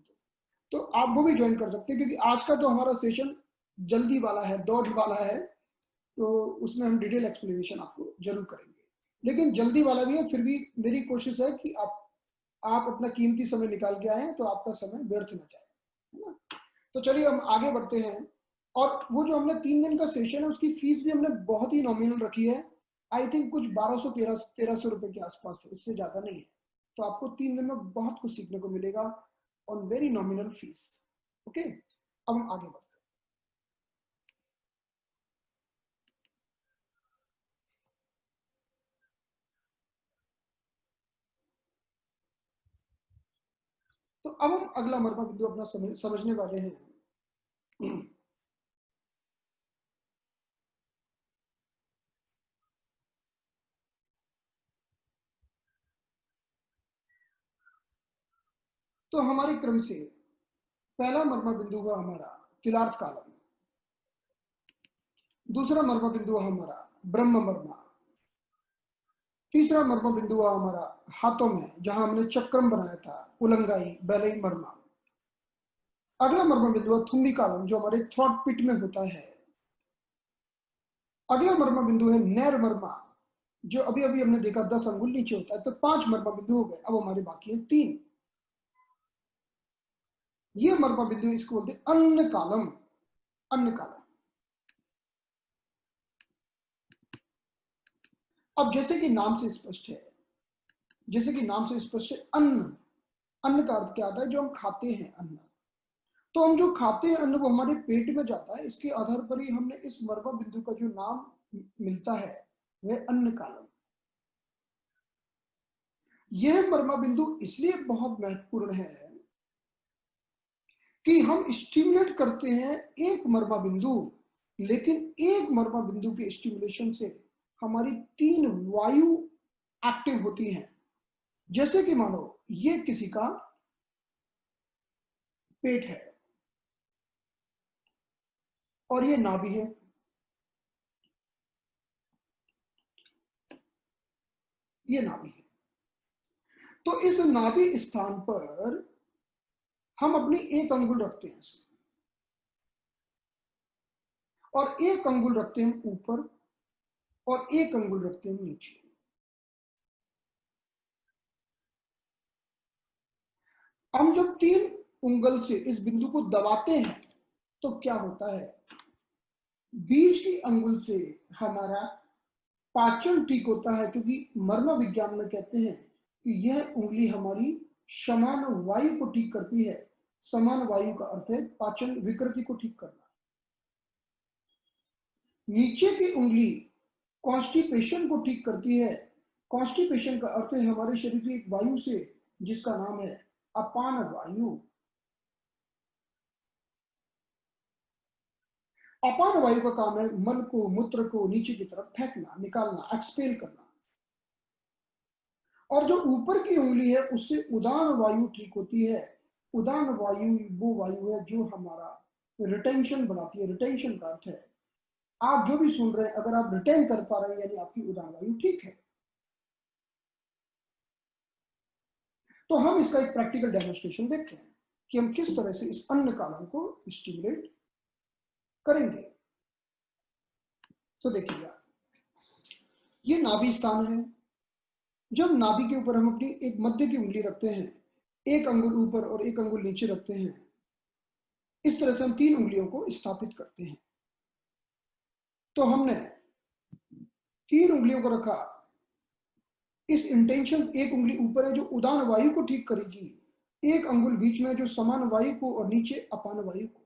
तो आप वो भी ज्वाइन कर सकते हैं, क्योंकि आज का तो हमारा सेशन जल्दी वाला है, दौड़ वाला है, तो उसमें हम डिटेल एक्सप्लेनेशन आपको जरूर करेंगे। लेकिन जल्दी वाला भी है, फिर भी मेरी कोशिश है कि आप अपना कीमती समय निकाल के आए तो आपका समय व्यर्थ न जाए, है ना। तो चलिए हम आगे बढ़ते हैं। और वो जो हमने 3 दिन का सेशन है उसकी फीस भी हमने बहुत ही नॉमिनल रखी है। आई थिंक कुछ 1200 1300 रुपए के आसपास है, इससे ज्यादा नहीं है। तो आपको 3 दिन में बहुत कुछ सीखने को मिलेगा on very nominal fees. Okay, अब हम आगे बढ़ते हैं। तो अब हम अगला मर्मा बिंदु अपना समझने वाले हैं। तो हमारे क्रम से पहला मर्मा बिंदु हुआ हमारा किलार्थ कालम, दूसरा मर्मा बिंदु हुआ हमारा ब्रह्म मर्मा, तीसरा मर्मा बिंदु हुआ हमारा हाथों में जहां हमने चक्रम बनाया था उलंगाई बैलई मर्मा। अगला मर्मा बिंदु हुआ थुम्बी कालम जो हमारे थ्रॉट पिट में होता है। अगला मर्मा बिंदु है नैर मर्मा, जो अभी अभी हमने देखा 10 अंगुल नीचे होता है। तो 5 मर्मा बिंदु हो गए, अब हमारे बाकी है 3। ये मर्मा बिंदु इसको बोलते हैं अन्न कालम, अन्न कालम। अब जैसे कि नाम से स्पष्ट है, जैसे कि नाम से स्पष्ट है, अन्न, अन्न का अर्थ क्या आता है? जो हम खाते हैं अन्न। तो हम जो खाते हैं अन्न वो हमारे पेट में जाता है, इसके आधार पर ही हमने इस मर्मा बिंदु का जो नाम मिलता है वह अन्न कालम। यह मर्मा बिंदु इसलिए बहुत महत्वपूर्ण है कि हम स्टिमुलेट करते हैं एक मर्मा बिंदु, लेकिन एक मर्मा बिंदु के स्टिमुलेशन से हमारी 3 वायु एक्टिव होती हैं। जैसे कि मानो ये किसी का पेट है और ये नाभि है, ये नाभि है। तो इस नाभि स्थान पर हम अपनी एक अंगुल रखते हैं और एक अंगुल रखते हैं ऊपर और एक अंगुल रखते हैं नीचे। हम जब 3 उंगल से इस बिंदु को दबाते हैं तो क्या होता है? बीच की अंगुल से हमारा पाचन ठीक होता है, क्योंकि मर्म विज्ञान में कहते हैं कि यह उंगली हमारी समान वायु को ठीक करती है। समान वायु का अर्थ है पाचन विकृति को ठीक करना। नीचे की उंगली कॉन्स्टिपेशन को ठीक करती है। कॉन्स्टिपेशन का अर्थ है हमारे शरीर की एक वायु से जिसका नाम है अपान वायु। अपान वायु का काम है मल को, मूत्र को नीचे की तरफ फेंकना, निकालना, एक्सपेल करना। और जो ऊपर की उंगली है उससे उदान वायु ठीक होती है। उदान वायु वो वायु है जो हमारा रिटेंशन बनाती है। रिटेंशन का अर्थ है आप जो भी सुन रहे हैं अगर आप रिटेन कर पा रहे हैं यानी आपकी उदान वायु ठीक है। तो हम इसका एक प्रैक्टिकल डेमोन्स्ट्रेशन देखते हैं कि हम किस तरह से इस अन्न कालम को स्टिमुलेट करेंगे। तो देखिएगा, ये नाभि स्थान है। जब नाभि के ऊपर हम अपनी एक मध्य की उंगली रखते हैं एक अंगुल ऊपर और एक अंगुल नीचे रखते हैं, इस तरह से हम 3 उंगलियों को स्थापित करते हैं। तो हमने 3 उंगलियों को रखा, इस इंटेंशन, एक उंगली ऊपर है जो उदान वायु को ठीक करेगी, एक अंगुल बीच में जो समान वायु को, और नीचे अपान वायु को।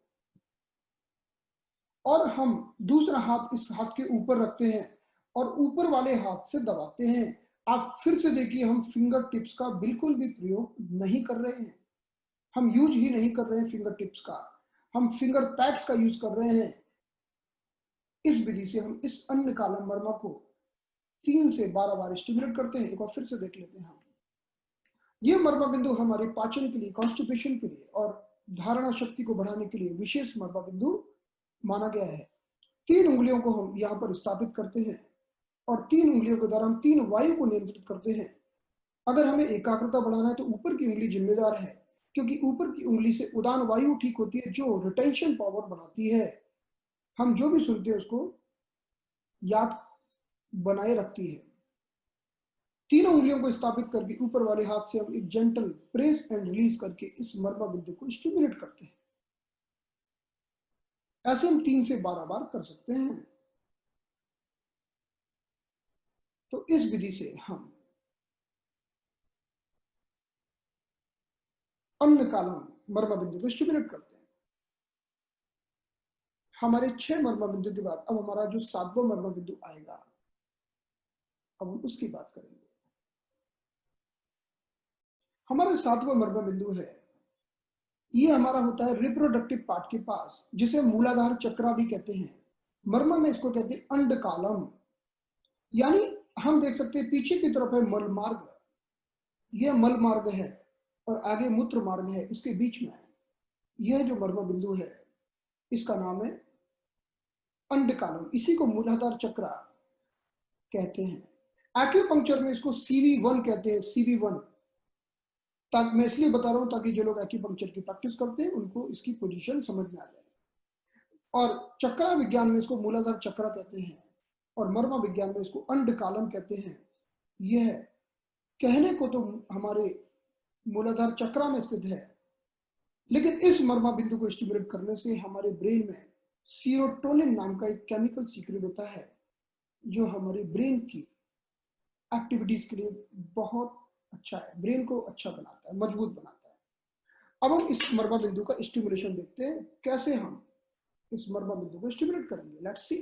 और हम दूसरा हाथ इस हाथ के ऊपर रखते हैं और ऊपर वाले हाथ से दबाते हैं। आप फिर से देखिए, हम फिंगर टिप्स का बिल्कुल भी प्रयोग नहीं कर रहे हैं, हम यूज ही नहीं कर रहे हैं फिंगर टिप्स का, हम फिंगर पैड्स का यूज कर रहे हैं। इस विधि से हम इस अन्न कालम मर्मा को 3 से 12 बार स्टिमुलेट करते हैं। एक बार फिर से देख लेते हैं। ये मर्मा बिंदु हमारे पाचन के लिए, कॉन्स्टिपेशन के लिए और धारणा शक्ति को बढ़ाने के लिए विशेष मर्मा बिंदु माना गया है। 3 उंगलियों को हम यहाँ पर स्थापित करते हैं और 3 उंगलियों के द्वारा हम 3 वायु को नियंत्रित करते हैं। अगर हमें एकाग्रता बढ़ाना है तो ऊपर की उंगली जिम्मेदार है, क्योंकि ऊपर की उंगली से उदान वायु ठीक होती है, जो रिटेंशन पावर बनाती है, हम जो भी सुनते हैं उसको याद बनाए रखती है। तीनों उंगलियों को स्थापित करके ऊपर वाले हाथ से हम एक जेंटल प्रेस एंड रिलीज करके इस मर्मा बिंदु को स्टिमुलेट करते हैं। ऐसे हम 3 से 12 बार कर सकते हैं। तो इस विधि से हम अन्न कालम मर्मा बिंदु को स्टिमुलेट करते हैं। हमारे 6 मर्मा बिंदु के बाद अब हमारा जो 7वां मर्मा बिंदु आएगा, अब हम उसकी बात करेंगे। हमारा 7वां मर्मा बिंदु है, ये हमारा होता है रिप्रोडक्टिव पार्ट के पास, जिसे मूलाधार चक्रा भी कहते हैं। मर्मा में इसको कहते हैं अंड कालम। यानी हम देख सकते हैं पीछे की तरफ है मल मार्ग, यह मल मार्ग है और आगे मूत्र मार्ग है, इसके बीच में यह जो मर्मा बिंदु है इसका नाम है अंड कालम। इसी को मूलाधार चक्रा कहते हैं। एक्यूपंक्चर में इसको CV1 कहते हैं, CV1। मैं इसलिए बता रहा हूं ताकि जो लोग एक्यूपंक्चर की प्रैक्टिस करते हैं उनको इसकी पोजीशन समझ में आ जाए। और चक्रा विज्ञान में इसको मूलाधार चक्रा कहते हैं और मर्मा विज्ञान में इसको अंड कालम कहते हैं। यह कहने को तो हमारे मूलाधार चक्रा में स्थित है, लेकिन इस मर्मा बिंदु को स्टिमुलेट करने से हमारे ब्रेन में सीरोटोनिन नाम का एक केमिकल सीक्रेट होता है, जो हमारे ब्रेन की एक्टिविटीज के लिए बहुत अच्छा है, ब्रेन को अच्छा बनाता है, मजबूत बनाता है। अब हम इस मर्मा बिंदु का स्टिमुलेशन देखते हैं, कैसे हम इस मर्मा बिंदु को स्टिमुलेट करेंगे। Let's see.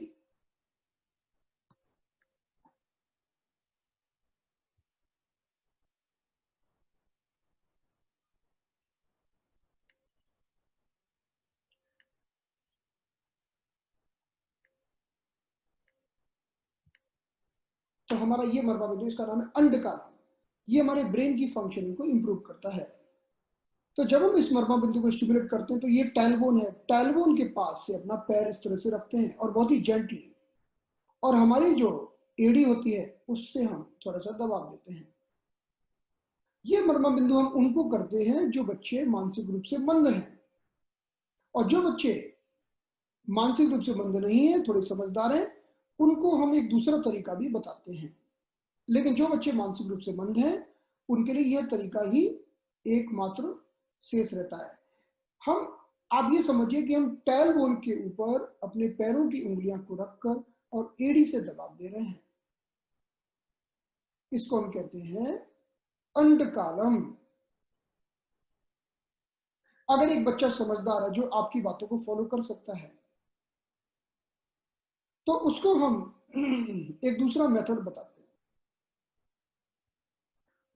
तो हमारा ये मर्मा बिंदु, इसका नाम है अंड कालम। ये हमारे ब्रेन की फंक्शनिंग को इंप्रूव करता है। तो जब हम इस मर्मा बिंदु को स्टिमुलेट करते हैं तो ये टैलबोन है, टैलबोन के पास से अपना पैर इस तरह से रखते हैं और बहुत ही जेंटली, और हमारी जो एड़ी होती है उससे हम थोड़ा सा दबाव देते हैं। ये मर्मा बिंदु हम उनको करते हैं जो बच्चे मानसिक रूप से मंद हैं, और जो बच्चे मानसिक रूप से मंद नहीं है, थोड़े समझदार हैं, उनको हम एक दूसरा तरीका भी बताते हैं। लेकिन जो बच्चे मानसिक रूप से मंद हैं उनके लिए यह तरीका ही एकमात्र शेष रहता है। हम, आप ये समझिए कि हम टैल बोन के ऊपर अपने पैरों की उंगलियां को रखकर और एड़ी से दबाव दे रहे हैं। इसको हम कहते हैं अंड कालम। अगर एक बच्चा समझदार है जो आपकी बातों को फॉलो कर सकता है, तो उसको हम एक दूसरा मेथड बताते हैं।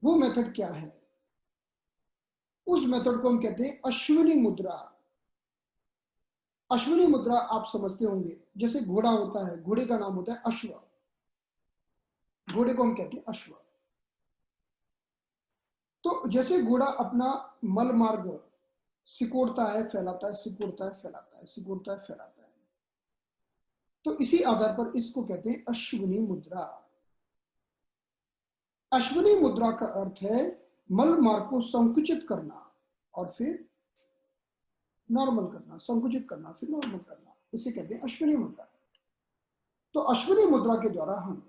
वो मेथड क्या है? उस मेथड को हम कहते हैं अश्विनी मुद्रा। अश्विनी मुद्रा आप समझते होंगे, जैसे घोड़ा होता है, घोड़े का नाम होता है अश्व, घोड़े को हम कहते हैं अश्व। तो जैसे घोड़ा अपना मल मार्ग सिकोड़ता है, फैलाता है, सिकोड़ता है, फैलाता है, सिकोड़ता है, फैलाता है, तो इसी आधार पर इसको कहते हैं अश्विनी मुद्रा। अश्विनी मुद्रा का अर्थ है मल मार्ग को संकुचित करना और फिर नॉर्मल करना, संकुचित करना फिर नॉर्मल करना, इसे कहते हैं अश्विनी मुद्रा। तो अश्विनी मुद्रा के द्वारा हम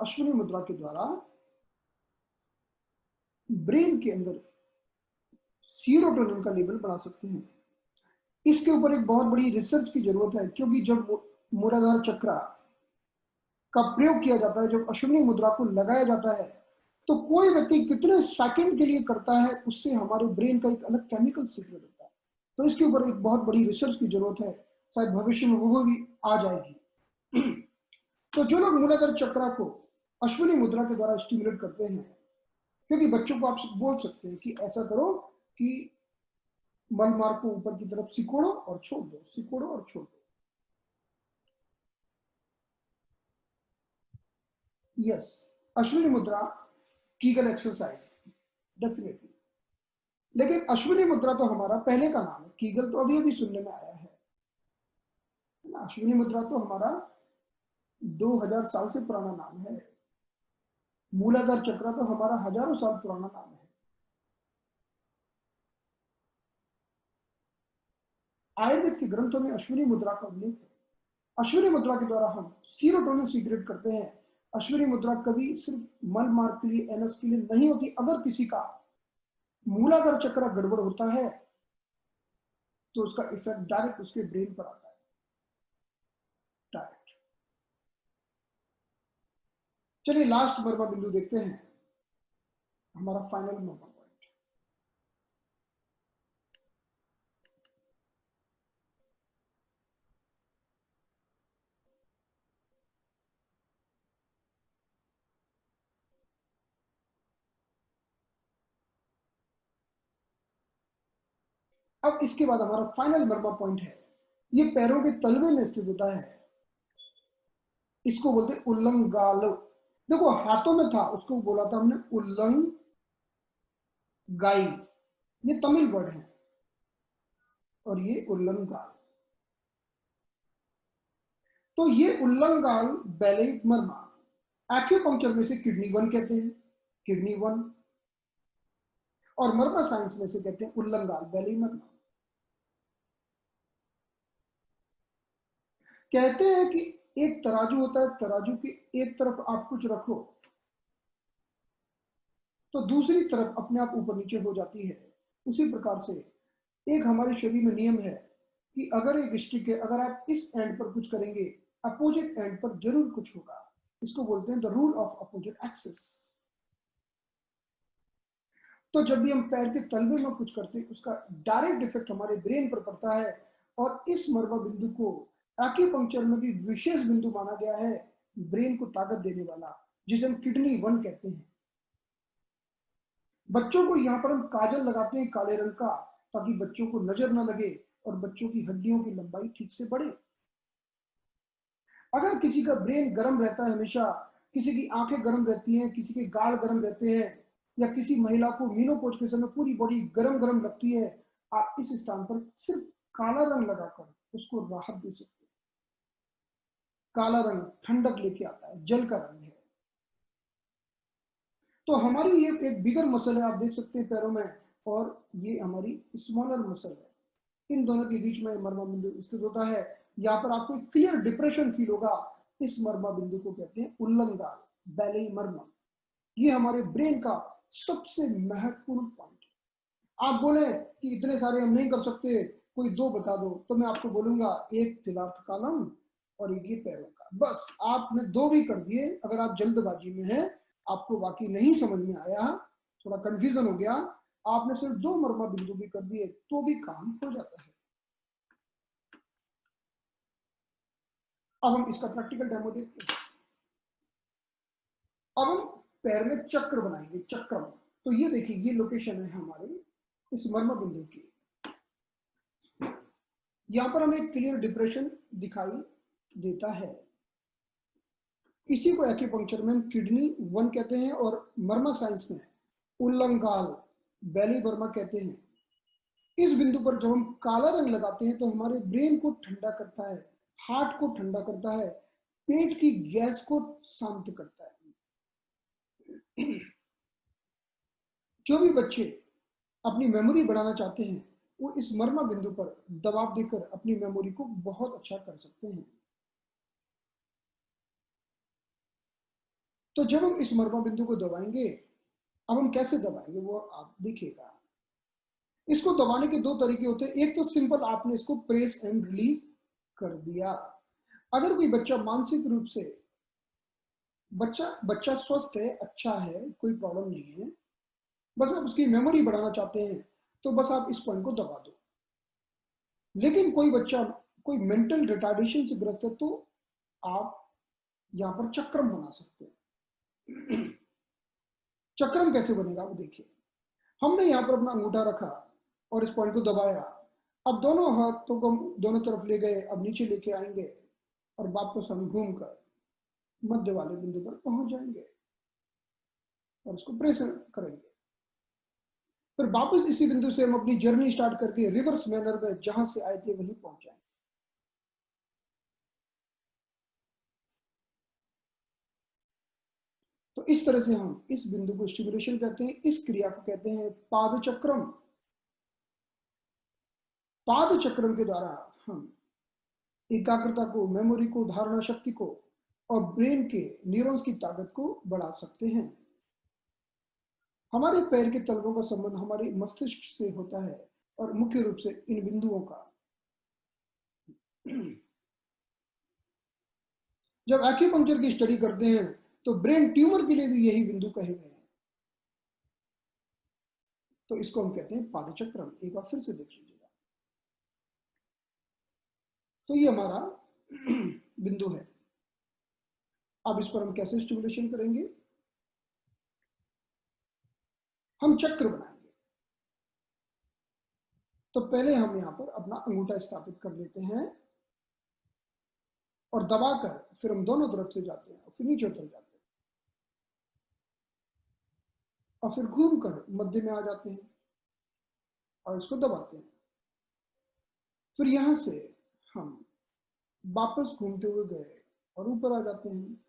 अश्विनी मुद्रा के द्वारा ब्रेन के अंदर सीरोटोनिन का लेवल बढ़ा सकते हैं। इसके ऊपर एक बहुत बड़ी रिसर्च की जरूरत है, क्योंकि जब मूलाधार चक्र का प्रयोग किया जाता है, जब अश्विनी मुद्रा को लगाया जाता है, तो कोई व्यक्ति कितने सेकंड के लिए करता है, उससे हमारे ब्रेन का एक अलग केमिकल सीक्रेट होता है। तो इसके ऊपर एक बहुत बड़ी रिसर्च की जरूरत है, शायद भविष्य में वो भी आ जाएगी। तो जो लोग मूलाधार चक्र को अश्विनी मुद्रा के द्वारा स्टिमुलेट करते हैं, क्योंकि बच्चों को आप बोल सकते हैं कि ऐसा करो कि मल मार्ग को ऊपर की तरफ सिकोड़ो और छोड़ दो, सिकोड़ो और छोड़ दो। यस, अश्विनी मुद्रा कीगल एक्सरसाइज डेफिनेटली। लेकिन अश्विनी मुद्रा तो हमारा पहले का नाम है, कीगल तो अभी अभी सुनने में आया है ना। अश्विनी मुद्रा तो हमारा 2000 साल से पुराना नाम है। मूलाधार चक्र तो हमारा हजारों साल पुराना नाम है। आयुर्वेद के ग्रंथों में अश्विनी मुद्रा का उल्लेख है। अश्विनी मुद्रा के द्वारा हम सीरोटोनिन सीक्रेट करते हैं। अश्विनी मुद्रा कभी सिर्फ मल मार्ग के लिए, एनएस के लिए नहीं होती। अगर किसी का मूलाधार चक्र गड़बड़ होता है तो उसका इफेक्ट डायरेक्ट उसके ब्रेन पर आता है, डायरेक्ट। चलिए लास्ट मर्मा बिंदु देखते हैं, हमारा फाइनल मर्मा पॉइंट। अब इसके बाद हमारा फाइनल मर्मा पॉइंट है, ये पैरों के तलवे में स्थित होता है। इसको बोलते हैं उल्लंगाल। देखो हाथों में था, उसको बोला था हमने उल्लंग गाई। ये तमिल वर्ड है, और ये उल्लंगाल। तो ये उल्लंगाल बैले मर्मा एक्यूपंक्चर में से किडनी वन कहते हैं, किडनी वन। और मर्मा साइंस में से कहते हैं उल्लंगाल बैले मर्मा। कहते हैं कि एक तराजू होता है, तराजू की एक तरफ आप कुछ रखो तो दूसरी तरफ अपने आप ऊपर नीचे हो जाती है। उसी प्रकार से एक हमारे शरीर में नियम है कि अगर एक स्टिक है, अगर आप इस एंड पर कुछ करेंगे, अपोजिट एंड पर जरूर कुछ होगा। इसको बोलते हैं the rule of opposite axis. तो जब भी हम पैर के तलवे में कुछ करते हैं, उसका डायरेक्ट इफेक्ट हमारे ब्रेन पर पड़ता है। और इस मर्मा बिंदु को एक्यूपंक्चर में भी विशेष बिंदु माना गया है, ब्रेन को ताकत देने वाला, जिसे हम किडनी वन कहते हैं। बच्चों को यहाँ पर हम काजल लगाते हैं काले रंग का, ताकि बच्चों को नजर ना लगे और बच्चों की हड्डियों की लंबाई ठीक से बढ़े। अगर किसी का ब्रेन गर्म रहता है हमेशा, किसी की आंखें गर्म रहती हैं, किसी के गाल गर्म रहते हैं, या किसी महिला को मीनोपॉज के समय पूरी बॉडी गर्म गर्म लगती है, आप इस स्थान पर सिर्फ काला रंग लगाकर उसको राहत दे सकते हैं। काला रंग ठंडक लेके आता है, जल का रंग है। तो हमारी ये एक बिगर मसल है, आप देख सकते हैं पैरों में, और ये हमारी स्मॉलर मसल है। इन दोनों के बीच में मर्मा बिंदु स्थित होता है। यहाँ पर आपको क्लियर डिप्रेशन फील होगा। इस मर्मा बिंदु को कहते हैं उल्लंगाल बैले मर्मा। ये हमारे ब्रेन का सबसे महत्वपूर्ण पॉइंट है। आप बोले कि इतने सारे हम नहीं कर सकते, कोई दो बता दो, तो मैं आपको बोलूंगा एक तिलार्थ कालम और एक ये पैरों का। बस आपने दो भी कर दिए। अगर आप जल्दबाजी में हैं, आपको वाकई नहीं समझ में आया, थोड़ा कंफ्यूजन हो गया, आपने सिर्फ दो मर्मा बिंदु भी कर दिए तो भी काम हो जाता है। अब हम इसका प्रैक्टिकल डेमो देखते हैं। अब हम पैर में चक्र बनाएंगे, चक्र। तो ये देखिए, ये लोकेशन है हमारे इस मर्मा बिंदु की। यहां पर हमें क्लियर डिप्रेशन दिखाई देता है। इसी को एक्यूपंक्चर में हम किडनी वन कहते हैं, और मर्मा साइंस में उल्लंगाल बैली बर्मा कहते हैं। इस बिंदु पर जब हम काला रंग लगाते हैं तो हमारे ब्रेन को ठंडा करता है, हार्ट को ठंडा करता है, पेट की गैस को शांत करता है। जो भी बच्चे अपनी मेमोरी बढ़ाना चाहते हैं, वो इस मर्मा बिंदु पर दबाव देकर अपनी मेमोरी को बहुत अच्छा कर सकते हैं। तो जब हम इस मर्मा बिंदु को दबाएंगे अब हम कैसे दबाएंगे वो आप देखिएगा। इसको दबाने के दो तरीके होते हैं। एक तो सिंपल आपने इसको प्रेस एंड रिलीज कर दिया। अगर कोई बच्चा मानसिक रूप से बच्चा स्वस्थ है, अच्छा है, कोई प्रॉब्लम नहीं है, बस आप उसकी मेमोरी बढ़ाना चाहते हैं तो बस आप इस पॉइंट को दबा दो। लेकिन कोई बच्चा कोई मेंटल रिटार्डेशन से ग्रस्त है तो आप यहां पर चक्रम बना सकते हैं। चक्रम कैसे बनेगा वो देखिए। हमने यहाँ पर अपना अंगूठा रखा और इस पॉइंट को दबाया। अब दोनों हाथों को दोनों तरफ ले गए, अब नीचे लेके आएंगे और वापस हम घूमकर मध्य वाले बिंदु पर पहुंच जाएंगे और इसको प्रेस करेंगे। फिर वापस इसी बिंदु से हम अपनी जर्नी स्टार्ट करके रिवर्स मैनर में जहां से आए थे वहीं पहुंच जाएंगे। तो इस तरह से हम इस बिंदु को स्टिमुलेशन कहते हैं। इस क्रिया को कहते हैं पाद चक्रम। पाद चक्रम के द्वारा हम एकाग्रता को, मेमोरी को, धारणा शक्ति को और ब्रेन के न्यूरॉन्स की ताकत को बढ़ा सकते हैं। हमारे पैर के तलवों का संबंध हमारे मस्तिष्क से होता है और मुख्य रूप से इन बिंदुओं का। जब एक्यूपंक्चर की स्टडी करते हैं तो ब्रेन ट्यूमर के लिए भी यही बिंदु कहे गए हैं। तो इसको हम कहते हैं पादचक्रम। एक बार फिर से देख लीजिएगा। तो ये हमारा बिंदु है। अब इस पर हम कैसे स्टिमुलेशन करेंगे? हम चक्र बनाएंगे। तो पहले हम यहां पर अपना अंगूठा स्थापित कर लेते हैं और दबाकर फिर हम दोनों तरफ से जाते हैं और फिर नीचे उतर जाते हैं और फिर घूमकर मध्य में आ जाते हैं और इसको दबाते हैं। फिर यहां से हम वापस घूमते हुए गए और ऊपर आ जाते हैं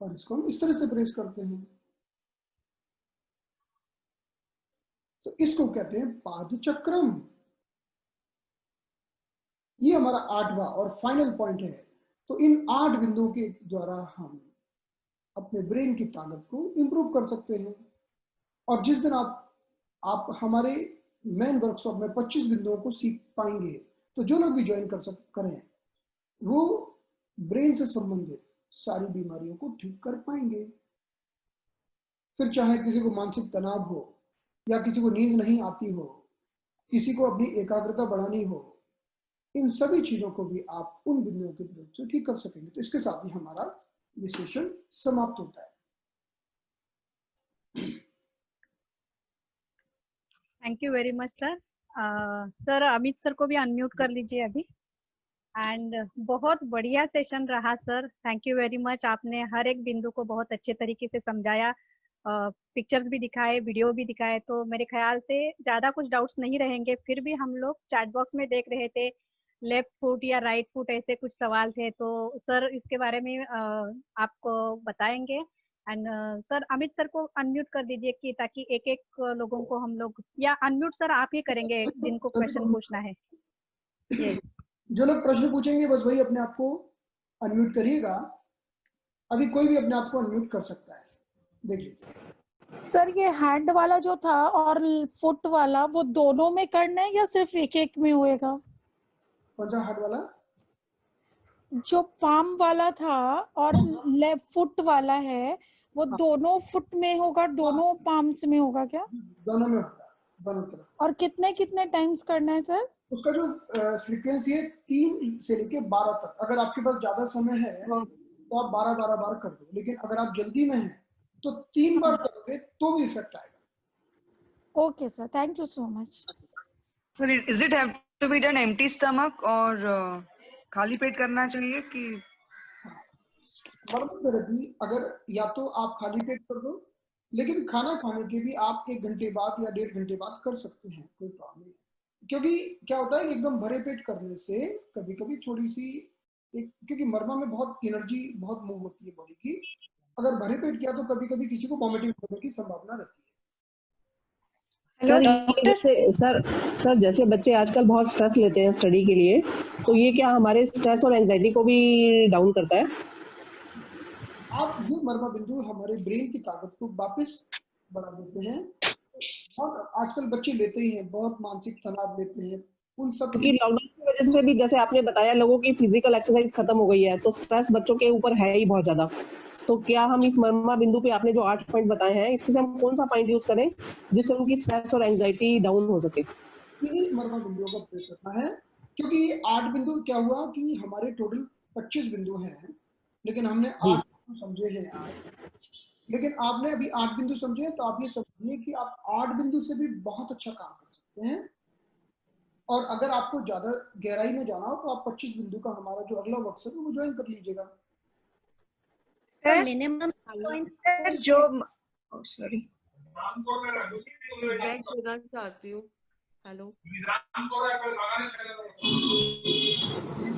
और इसको हम इस तरह से प्रेस करते हैं। तो इसको कहते हैं पादचक्रम। ये हमारा 8वां और फाइनल पॉइंट है। तो इन 8 बिंदुओं के द्वारा हम अपने ब्रेन की ताकत को इंप्रूव कर सकते हैं। और जिस दिन आप हमारे मेन वर्कशॉप में 25 बिंदुओं को सीख पाएंगे तो जो लोग भी ज्वाइन करें वो ब्रेन से संबंधित सारी बीमारियों को ठीक कर पाएंगे। फिर चाहे किसी को मानसिक तनाव हो या किसी को नींद नहीं आती हो, किसी को अपनी एकाग्रता बढ़ानी हो, इन सभी चीजों को भी आप उन बिंदुओं के प्रयोग से ठीक कर सकेंगे। तो इसके साथ ही हमारा विश्लेषण समाप्त होता है। Thank you very much sir. Sir Amit sir को भी अनम्यूट कर लीजिए अभी। एंड बहुत बढ़िया सेशन रहा sir, thank you very much. आपने हर एक बिंदु को बहुत अच्छे तरीके से समझाया, पिक्चर्स भी दिखाए, वीडियो भी दिखाए, तो मेरे ख्याल से ज़्यादा कुछ डाउट्स नहीं रहेंगे। फिर भी हम लोग चैट बॉक्स में देख रहे थे लेफ्ट फुट या राइट फुट ऐसे कुछ सवाल थे, तो सर इसके बारे में आपको बताएंगे। एंड सर अमित सर को अनम्यूट कर दीजिए कि ताकि एक एक लोगों को हम लोग, या अनम्यूट सर आप ही करेंगे जिनको क्वेश्चन पूछना है। यस, जो लोग प्रश्न पूछेंगे बस वही अपने आप को अनम्यूट करिएगा। अभी कोई भी अपने आप को अनम्यूट कर सकता है। देखिए सर ये हैंड वाला जो था और फुट वाला वो दोनों में करना है या सिर्फ एक एक में होएगा? कौन सा हार्ड वाला? जो पाम वाला था और लेफ्ट फुट वाला है वो दोनों फुट में होगा, दोनों पाम्स में होगा क्या? दोनों में होगा, दोनों तरफ। और कितने कितने टाइम्स करना है सर? उसका जो फ्रीक्वेंसी है 3 से लेके 12 तक। अगर आपके पास ज्यादा समय है तो आप 12 बार कर दो, लेकिन अगर आप जल्दी में हैं तो 3 बार करोगे तो भी इफेक्ट आएगा। Okay sir, thank you so much. Sir is it have to be done empty stomach और खाली पेट करना चाहिए कि? मर्म थेरेपी अगर या तो आप खाली पेट कर दो, लेकिन खाना खाने के भी आप 1 घंटे बाद या 1.5 घंटे बाद कर सकते हैं, कोई प्रॉब्लम नहीं। क्योंकि क्या होता है एकदम भरे पेट करने से कभी कभी थोड़ी सी क्योंकि मर्मा में बहुत एनर्जी बहुत मूव होती है बॉडी की, अगर भरे पेट किया तो कभी कभी किसी को वॉमिटिंग होने की संभावना रहती है। सर जैसे बच्चे आजकल बहुत स्ट्रेस लेते हैं स्टडी के लिए, तो ये क्या हमारे स्ट्रेस और एंजाइटी को भी डाउन करता है? आप ये मर्मा बिंदु हमारे ब्रेन की ताकत को वापस बढ़ा देते हैं। और आजकल बच्चे लेते ही हैं, बहुत मानसिक तनाव लेते हैं, उन सब क्योंकि लॉकडाउन की वजह से भी जैसे आपने बताया लोगों की फिजिकल एक्सरसाइज खत्म हो गई है, तो स्ट्रेस बच्चों के ऊपर है ही बहुत ज्यादा। तो क्या हम इस मर्मा बिंदु पे आपने जो 8 पॉइंट बताए हैं, इसमें से हम कौन सा पॉइंट यूज करें जिससे उनकी स्ट्रेस और एंजाइटी डाउन हो सके? इन्हीं मर्मा बिंदुओं का प्रयोग करना है, क्योंकि ये 8 बिंदु क्या हुआ कि हमारे टोटल 25 बिंदु हैं, लेकिन हमने 8 बिंदु समझे हैं आज। लेकिन आपने अभी 8 बिंदु समझे, तो आप ये समझिए कि आप 8 बिंदु से भी बहुत अच्छा काम कर सकते हैं। और अगर आपको ज्यादा गहराई में जाना हो तो आप 25 बिंदु का हमारा जो अगला वर्कशॉप है वो ज्वाइन कर लीजिएगा। मिनिमम सर जो सॉरी फीडबैक देना चाहती हूँ। हेलो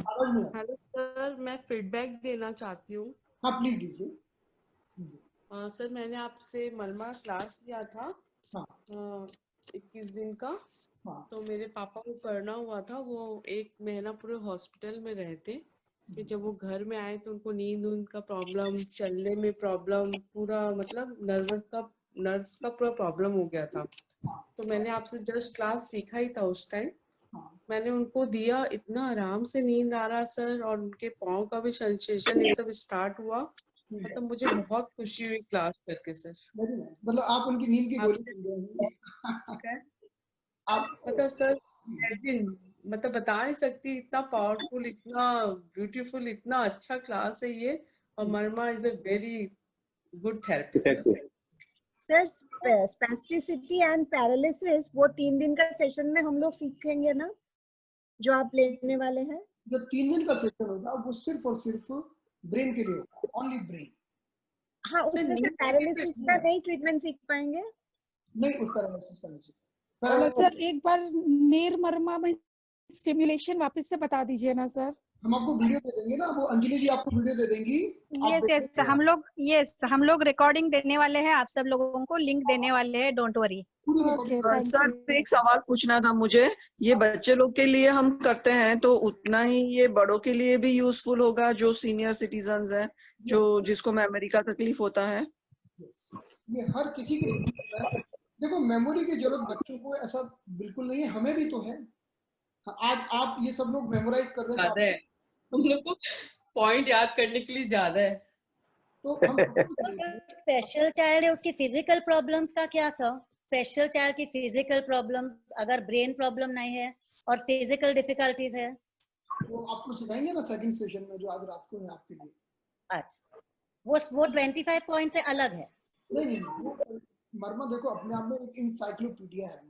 आवाज नहीं आ रही। हेलो सर, मैं फीडबैक देना चाहती हूँ। हाँ प्लीज दीजिए। सर मैंने आपसे मरमा क्लास लिया था हाँ 21 दिन का। हाँ तो मेरे पापा को करना हुआ था, वो 1 महीना पूरे हॉस्पिटल में रहे थे। फिर जब वो घर में आए तो उनको नींद का प्रॉब्लम, चलने में प्रॉब्लम, पूरा मतलब नर्व्स का पूरा प्रॉब्लम हो गया था। तो मैंने आपसे जस्ट क्लास सीखा ही था उस टाइम। मैंने उनको दिया, इतना आराम से नींद आ रहा सर, और उनके पाँव का भी सेंसेशन ये सब स्टार्ट हुआ। मतलब मुझे बहुत खुशी हुई क्लास करके सर। मतलब आप उनकी नींद की गोली बन गए। आप मतलब सर मतलब बता नहीं सकती, इतना पावरफुल, इतना ब्यूटीफुल, इतना अच्छा क्लास है ये। और marma is a very good therapy sir. Spasticity and paralysis वो 3 दिन का सेशन में हम लोग सीखेंगे ना, जो आप लेने वाले हैं। जो 3 दिन का सेशन होगा वो सिर्फ और सिर्फ ब्रेन के लिए होगा, ओनली ब्रेन। हाँ, उसमें से पैरालिसिस का नहीं ट्रीटमेंट सीख पाएंगे? नहीं, पैरालिसिस का नहीं सीख। सर एक बार नेर मर्मा में स्टिमुलेशन वापस से बता दीजिए ना सर। हम आपको वीडियो दे देंगे ना, वो अंजलि जी आपको वीडियो दे देंगी। यस हम लोग रिकॉर्डिंग देने वाले हैं, आप सब लोगों को लिंक देने वाले हैं, डोंट वरी। सर एक सवाल पूछना था मुझे, ये बच्चे लोग के लिए हम करते हैं तो उतना ही ये बड़ों के लिए भी यूजफुल होगा, जो सीनियर सिटीजन्स हैं, जो जिसको मेमोरी का तकलीफ होता है? ये हर किसी के लिए है। देखो मेमोरी की जरूरत बच्चों को ऐसा बिल्कुल नहीं है, हमें भी तो है। आज आप ये सब लोग मेमोराइज कर रहे ज्यादा है, हम लोग को पॉइंट याद करने के लिए ज्यादा है। तो हम स्पेशल चाइल्ड है, उसकी फिजिकल प्रॉब्लम्स का क्या सर? स्पेशल चाइल्ड की फिजिकल प्रॉब्लम्स, अगर ब्रेन प्रॉब्लम नहीं है और फिजिकल डिफिकल्टीज है, वो आपको सिखाएंगे ना सेकंड सेशन में, जो आज रात को है आपके लिए। अच्छा, वो 25 पॉइंट से अलग है? नहीं, मर्मा देखो अपने आप में एक इंसाइक्लोपीडिया है।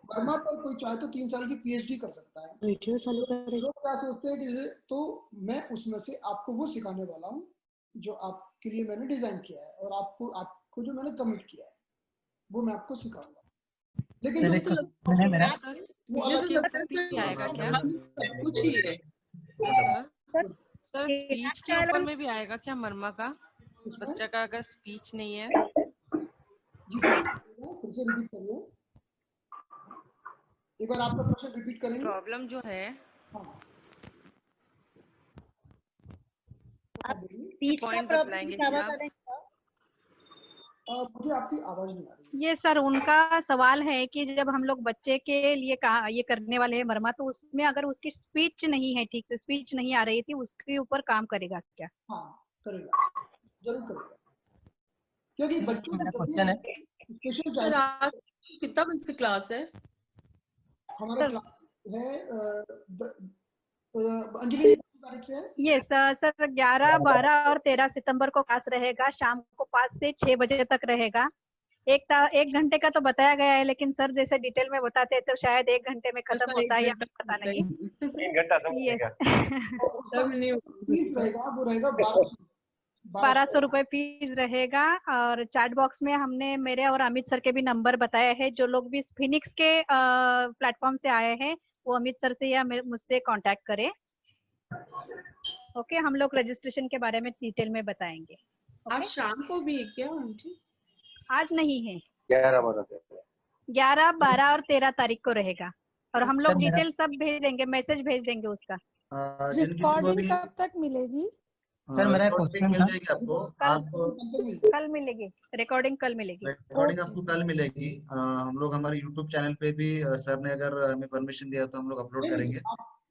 मर्मा पर कोई चाहे तो 3 साल की पीएचडी कर सकता है। वीडियो चालू कर। लोग क्या सोचते हैं कि तो मैं उसमें से आपको वो सिखाने वाला हूँ जो आपके लिए मैंने डिजाइन किया है, और आपको जो मैंने कमिट किया है वो मैं आपको सिखाऊंगा। लेकिन कुछ ही है सर स्पीच के ऊपर में भी आएगा क्या मर्मा का? बच्चा का अगर स्पीच नहीं है। फिर से रिपीट करिए, एक बार आपका क्वेश्चन रिपीट करेंगे। प्रॉब्लम जो है आप स्पीच का प्रॉब्लम क्या बता रहे हैं? मुझे आपकी आवाज नहीं आ रही। ये सर उनका सवाल है कि जब हम लोग बच्चे के लिए ये करने वाले हैं मर्मा, तो उसमें अगर उसकी स्पीच नहीं है, ठीक से स्पीच नहीं आ रही थी, उसके ऊपर काम करेगा क्या? हाँ करेगा, जरूर करेगा, क्योंकि बच्चों को स्पेशल सर आज कितना बजे से क्लास है? हमारा क्लास है अंजलि तारीख से है। ये सर 11, 12 और 13 सितंबर को क्लास रहेगा, शाम को 5 से 6 बजे तक रहेगा। 1 घंटे का तो बताया गया है, लेकिन सर जैसे डिटेल में बताते हैं तो शायद 1 घंटे में खत्म होता है या पता नहीं। 3 घंटा फीस रहेगा, वो रहेगा 1200 रुपए फीस रहेगा। और चैट बॉक्स में हमने मेरे और अमित सर के भी नंबर बताए हैं। जो लोग भी फिनिक्स के प्लेटफॉर्म से आए हैं वो अमित सर से या मुझसे कांटेक्ट करें। ओके, हम लोग रजिस्ट्रेशन के बारे में डिटेल में बताएंगे। आज शाम को भी है क्या आंटी? आज नहीं है, 11, 12 और 13 तारीख को रहेगा। और हम लोग डिटेल सब भेज देंगे, मैसेज भेज देंगे उसका। रिकॉर्डिंग कब तक मिलेगी? सर मेरा एक रिकॉर्डिंग क्वेश्चन मिल था। जाएगी आपको। आप कल मिलेगी, रिकॉर्डिंग कल मिलेगी। रिकॉर्डिंग आपको कल मिलेगी। हम लोग हमारे यूट्यूब चैनल पे भी सर ने अगर हमें परमिशन दिया तो हम लोग अपलोड करेंगे।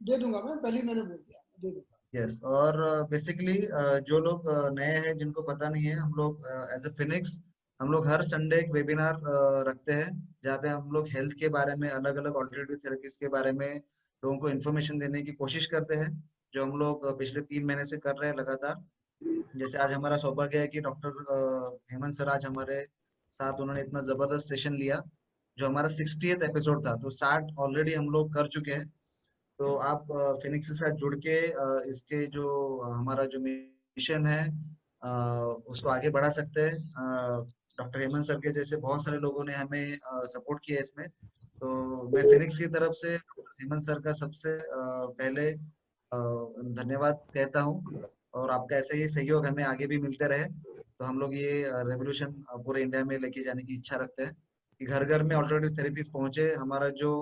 दे दूंगा, मैं पहले मैंने बोल दिया, दे दूंगा। यस, और बेसिकली जो लोग नए हैं जिनको पता नहीं है, हम लोग एज ए फिनिक्स हम लोग हर संडे एक वेबिनार रखते हैं जहाँ पे हम लोग हेल्थ के बारे में, अलग अलग ऑल्टरनेटिव थेरेपीज के बारे में लोगों को इन्फॉर्मेशन देने की कोशिश करते हैं, जो हम लोग पिछले 3 महीने से कर रहे हैं लगातार। जैसे आज हमारा सौभाग्य है कि डॉक्टर हेमंत सर आज हमारे साथ, उन्होंने इतना जबरदस्त सेशन लिया जो हमारा 60th एपिसोड था, तो 60 ऑलरेडी हम लोग कर चुके हैं। तो आप फिनिक्स के साथ जुड़ के इसके जो हमारा जो मिशन है उसको आगे बढ़ा सकते हैं। डॉक्टर हेमंत सर के जैसे बहुत सारे लोगों ने हमें सपोर्ट किया इसमें, तो मैं फिनिक्स की तरफ से हेमंत सर का सबसे पहले धन्यवाद कहता हूँ, और आपका ऐसे ही सहयोग हमें आगे भी मिलते रहे, तो हम लोग ये रेवोल्यूशन पूरे इंडिया में लेके जाने की इच्छा रखते हैं कि घर घर में ऑल्टरनेटिव थेरेपीज पहुंचे। हमारा जो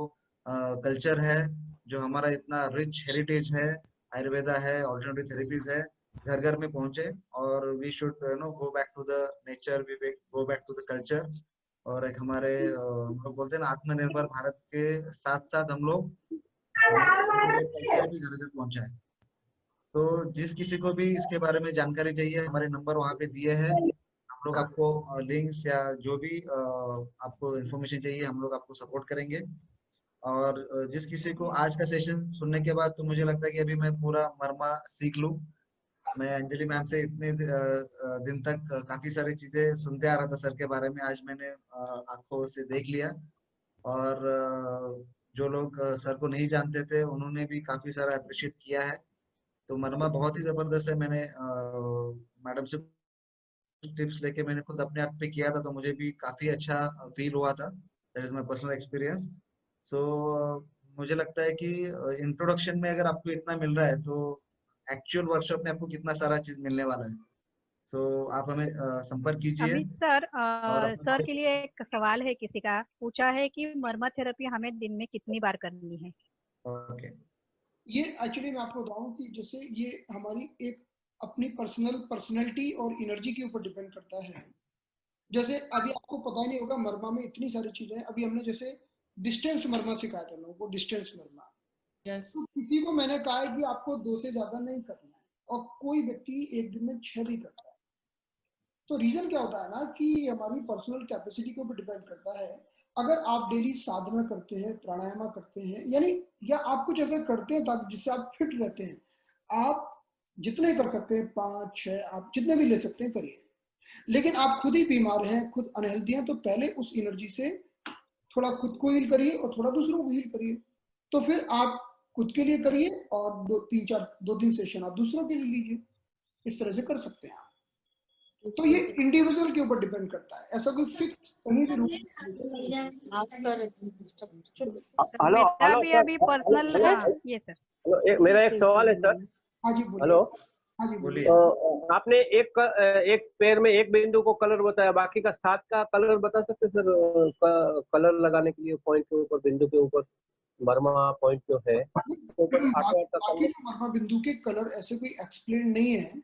कल्चर है, जो हमारा इतना रिच हेरिटेज है, आयुर्वेदा है, ऑल्टरनेटिव थेरेपीज है, घर घर में पहुंचे, और we should go back to the nature, we go back to the culture. और एक हमारे हम लोग बोलते हैं ना, आत्मनिर्भर भारत के साथ साथ हम लोग कल्चर भी घर घर पहुंचा है। तो जिस किसी को भी इसके बारे में जानकारी चाहिए, हमारे नंबर वहाँ पे दिए हैं, हम लोग आपको लिंक्स या जो भी आपको इन्फॉर्मेशन चाहिए हम लोग आपको सपोर्ट करेंगे। और जिस किसी को आज का सेशन सुनने के बाद तो मुझे लगता है कि अभी मैं पूरा मर्मा सीख लूं। मैं अंजलि मैम से इतने दिन तक काफी सारी चीजें सुनते आ रहा था सर के बारे में, आज मैंने आंखों से देख लिया। और जो लोग सर को नहीं जानते थे उन्होंने भी काफी सारा अप्रिशिएट किया है, तो मर्मा बहुत ही जबरदस्त है। मैंने मैडम से टिप्स लेके मैंने खुद अपने आप पे किया था, तो मुझे भी काफी अच्छा फील हुआ था। That is my personal experience. So मुझे लगता है कि इंट्रोडक्शन में अगर आपको इतना मिल रहा है तो एक्चुअल वर्कशॉप में आपको कितना सारा चीज मिलने वाला है। सो आप हमें संपर्क कीजिए। अमित सर, और सर के लिए एक सवाल है, किसी का पूछा है कि मर्मा थेरेपी हमें दिन में कितनी बार करनी है? ओके, ये एक्चुअली मैं आपको बताऊं कि जैसे ये हमारी एक अपनी पर्सनैलिटी और एनर्जी के ऊपर डिपेंड करता है। जैसे अभी आपको पता ही नहीं होगा, मर्मा में इतनी सारी चीजें। अभी हमने जैसे डिस्टेंस मर्मा सिखाया था लोगों को, डिस्टेंस मर्मा। यस तो किसी को मैंने कहा है कि आपको 2 से ज्यादा नहीं करना है, और कोई व्यक्ति एक दिन में 6 भी करता है। तो रीजन क्या होता है ना कि हमारी पर्सनल कैपेसिटी के ऊपर डिपेंड करता है। अगर आप डेली साधना करते हैं, प्राणायाम करते हैं, यानी या आप कुछ ऐसा करते हैं ताकि जिससे आप फिट रहते हैं, आप जितने कर सकते हैं 5, 6 आप जितने भी ले सकते हैं करिए। लेकिन आप खुद ही बीमार हैं, खुद अनहेल्दी हैं, तो पहले उस एनर्जी से थोड़ा खुद को हील करिए और थोड़ा दूसरों को हील करिए। तो फिर आप खुद के लिए करिए और 2-3 सेशन आप दूसरों के लिए लीजिए। इस तरह से कर सकते हैं आप। तो ये इंडिविजुअल के ऊपर डिपेंड करता है, ऐसा कोई फिक्स कहीं भी रूल। हेलो हेलो भी अभी पर्सनल, ये सर मेरा एक सवाल है सर। हाँ जी बोलिए। हेलो, हाँ जी बोलिए। तो आपने एक पैर में एक बिंदु को कलर बताया, बाकी का 7 का कलर बता सकते सर? कलर लगाने के लिए पॉइंट के ऊपर, बिंदु के ऊपर, मर्मा पॉइंट जो है बाकी जो मर्मा बिंदु के कलर ऐसे कोई एक्सप्लेन नहीं है।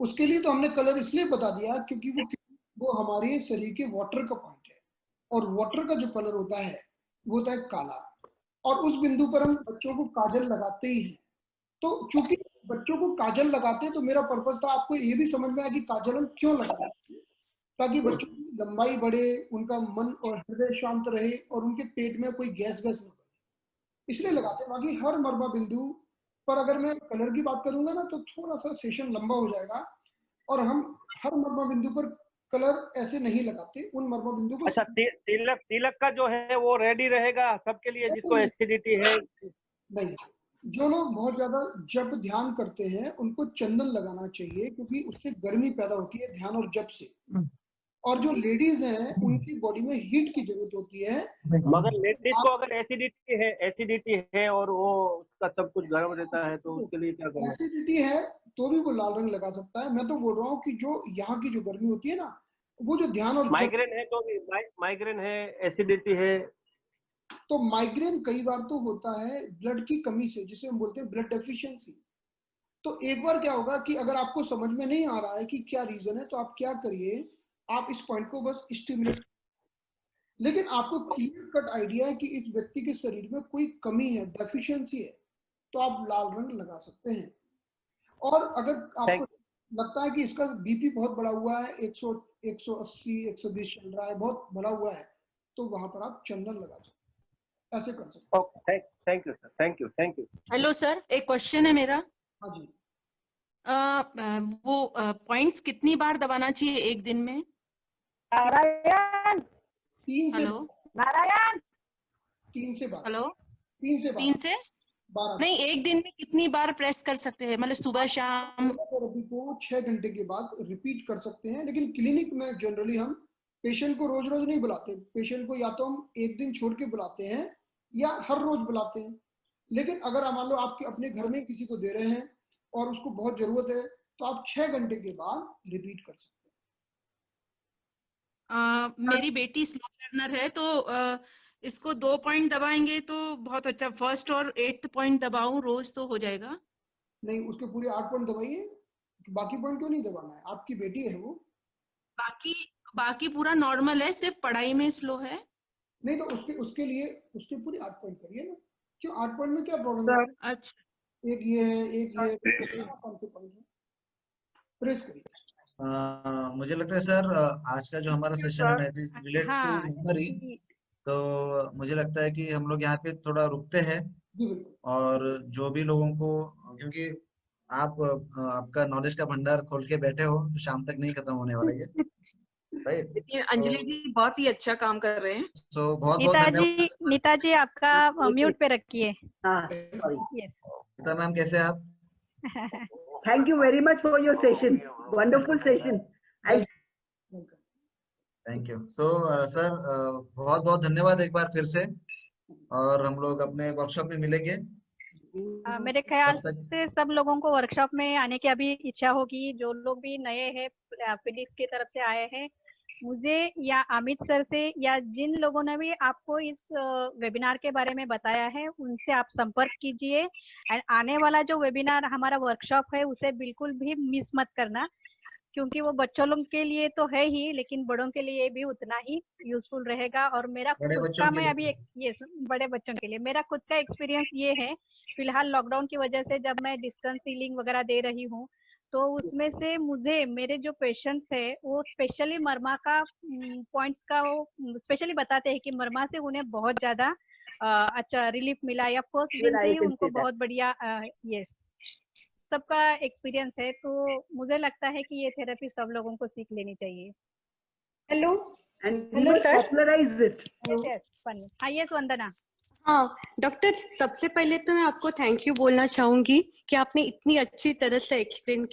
उसके लिए तो हमने कलर इसलिए बता दिया क्योंकि वो हमारे शरीर के वाटर का पॉइंट है, और वाटर का जो कलर होता है वो होता है काला। और उस बिंदु पर हम बच्चों को काजल लगाते ही हैं। तो चूंकि बच्चों को काजल लगाते हैं, तो मेरा पर्पस था आपको ये भी समझ में आया कि काजल हम क्यों लगाते हैं, ताकि बच्चों की लंबाई बढ़े, उनका मन और हृदय शांत रहे, और उनके पेट में कोई गैस न बने, इसलिए लगाते हैं। बाकी हर मर्मा बिंदु पर अगर मैं कलर की बात करूंगा ना तो थोड़ा सा सेशन लंबा हो जाएगा, और हम हर मर्मा बिंदु पर कलर ऐसे नहीं लगाते। उन मर्मा बिंदु को अच्छा, तिलक का जो है वो रेडी रहेगा सबके लिए जिसको एसिडिटी है? नहीं, जो लोग बहुत ज्यादा जप ध्यान करते हैं उनको चंदन लगाना चाहिए, क्योंकि उससे गर्मी पैदा होती है ध्यान और जप से। और जो लेडीज हैं उनकी बॉडी में हीट की जरूरत होती है। मगर लेडीज को अगर एसिडिटी है और वो उसका सब कुछ गर्म रहता है, तो उसके लिए क्या करना? एसिडिटी है तो भी वो लाल रंग लगा सकता है। मैं तो बोल रहा हूँ कि जो यहाँ की जो गर्मी होती है ना, वो जो ध्यान और माइग्रेन है तो भी, माइग्रेन है, एसिडिटी है, तो माइग्रेन कई बार तो होता है ब्लड की कमी से, जिसे हम बोलते हैं ब्लड डेफिशिएंसी। तो एक बार क्या होगा कि अगर आपको समझ में नहीं आ रहा है कि क्या रीजन है, तो आप क्या करिए, आप इस पॉइंट को बस स्टिमुलेट, लेकिन आपको क्लियर कट आइडिया है कि इस व्यक्ति के शरीर में कोई कमी है, डेफिशिएंसी है, तो आप लाल रंग लगा सकते हैं। और अगर आपको लगता है कि इसका बीपी बहुत बढ़ा हुआ है, 100, 180, 120 चल रहा है, बहुत बढ़ा हुआ है, तो वहां पर आप चंदन लगा सकते हैं, ऐसे कर सकते हैं। Okay, thank you sir, thank you. Hello sir, एक क्वेश्चन है मेरा। हाँ जी। वो पॉइंट्स कितनी बार दबाना चाहिए एक दिन में? नारायण 3 से 12। हेलो 3 से 12 नहीं, एक दिन में कितनी बार प्रेस कर सकते हैं, मतलब सुबह शाम? थेरेपी को 6 घंटे के बाद रिपीट कर सकते हैं, लेकिन क्लिनिक में जनरली हम पेशेंट को रोज रोज नहीं बुलाते। पेशेंट को या तो हम एक दिन छोड़ के बुलाते हैं या हर रोज बुलाते हैं। लेकिन अगर मान लो आपके अपने घर में किसी को दे रहे हैं और उसको बहुत जरूरत है, तो आप 6 घंटे के बाद रिपीट कर सकते हैं। मेरी बेटी स्लो लर्नर है, तो इसको 2 पॉइंट दबाएंगे तो बहुत अच्छा। फर्स्ट और 8th पॉइंट दबाऊं रोज तो हो जाएगा? नहीं, उसके पूरे 8 पॉइंट दबाइए, बाकी पॉइंट क्यों नहीं दबाना है? आपकी बेटी है वो। बाकी पूरा नॉर्मल है, सिर्फ पढ़ाई में स्लो है। नहीं तो उसके लिए उसके पूरे 8 पॉइंट करिए ना। क्यों 8 पॉइंट में क्या प्रॉब्लम है? अच्छा, एक ये है, एक ये, कौन से पॉइंट है? प्रेस करिए। मुझे लगता है सर आज का जो हमारा सेशन है रिलेटेड टू हाँ मेमोरी, तो मुझे लगता है कि हम लोग यहाँ पे थोड़ा रुकते हैं, और जो भी लोगों को, क्योंकि आप आपका नॉलेज का भंडार खोल के बैठे हो, तो शाम तक नहीं खत्म होने वाला ये, राइट? लेकिन अंजलि जी बहुत ही अच्छा काम कर रहे हैं। तो बहुत बहुत धन्यवाद। नीता जी आपका म्यूट पे रखिए। यस नीता मैम, कैसे आप? Thank you very much for your session. Wonderful session. Thank you. So sir बहुत बहुत धन्यवाद एक बार फिर से, और हम लोग अपने वर्कशॉप में मिलेंगे। मेरे ख्याल से सब लोगों को वर्कशॉप में आने की अभी इच्छा होगी। जो लोग भी नए हैं, फिनिक्स की तरफ से आए हैं, मुझे या अमित सर से या जिन लोगों ने भी आपको इस वेबिनार के बारे में बताया है, उनसे आप संपर्क कीजिए। एंड आने वाला जो वेबिनार हमारा वर्कशॉप है, उसे बिल्कुल भी मिस मत करना, क्योंकि वो बच्चों लोग के लिए तो है ही, लेकिन बड़ों के लिए भी उतना ही यूजफुल रहेगा। और मेरा खुद का, मैं अभी ये बड़े बच्चों के लिए मेरा खुद का एक्सपीरियंस ये है, फिलहाल लॉकडाउन की वजह से जब मैं डिस्टेंस हीलिंग वगैरह दे रही हूँ, तो उसमें से मुझे मेरे जो पेशेंट्स है वो स्पेशली मर्मा का पॉइंट्स का वो स्पेशली बताते हैं कि मर्मा से उन्हें बहुत ज्यादा अच्छा रिलीफ मिला, या फर्स्ट दिन से ही उनको बहुत बढ़िया यस सबका एक्सपीरियंस है। तो मुझे लगता है कि ये थेरेपी सब लोगों को सीख लेनी चाहिए। Hello sir. यस वंदना। हाँ डॉक्टर, सबसे पहले तो मैं आपको थैंक यू बोलना चाहूंगी कि आपने इतनी अच्छी तरह से एक्सप्लेन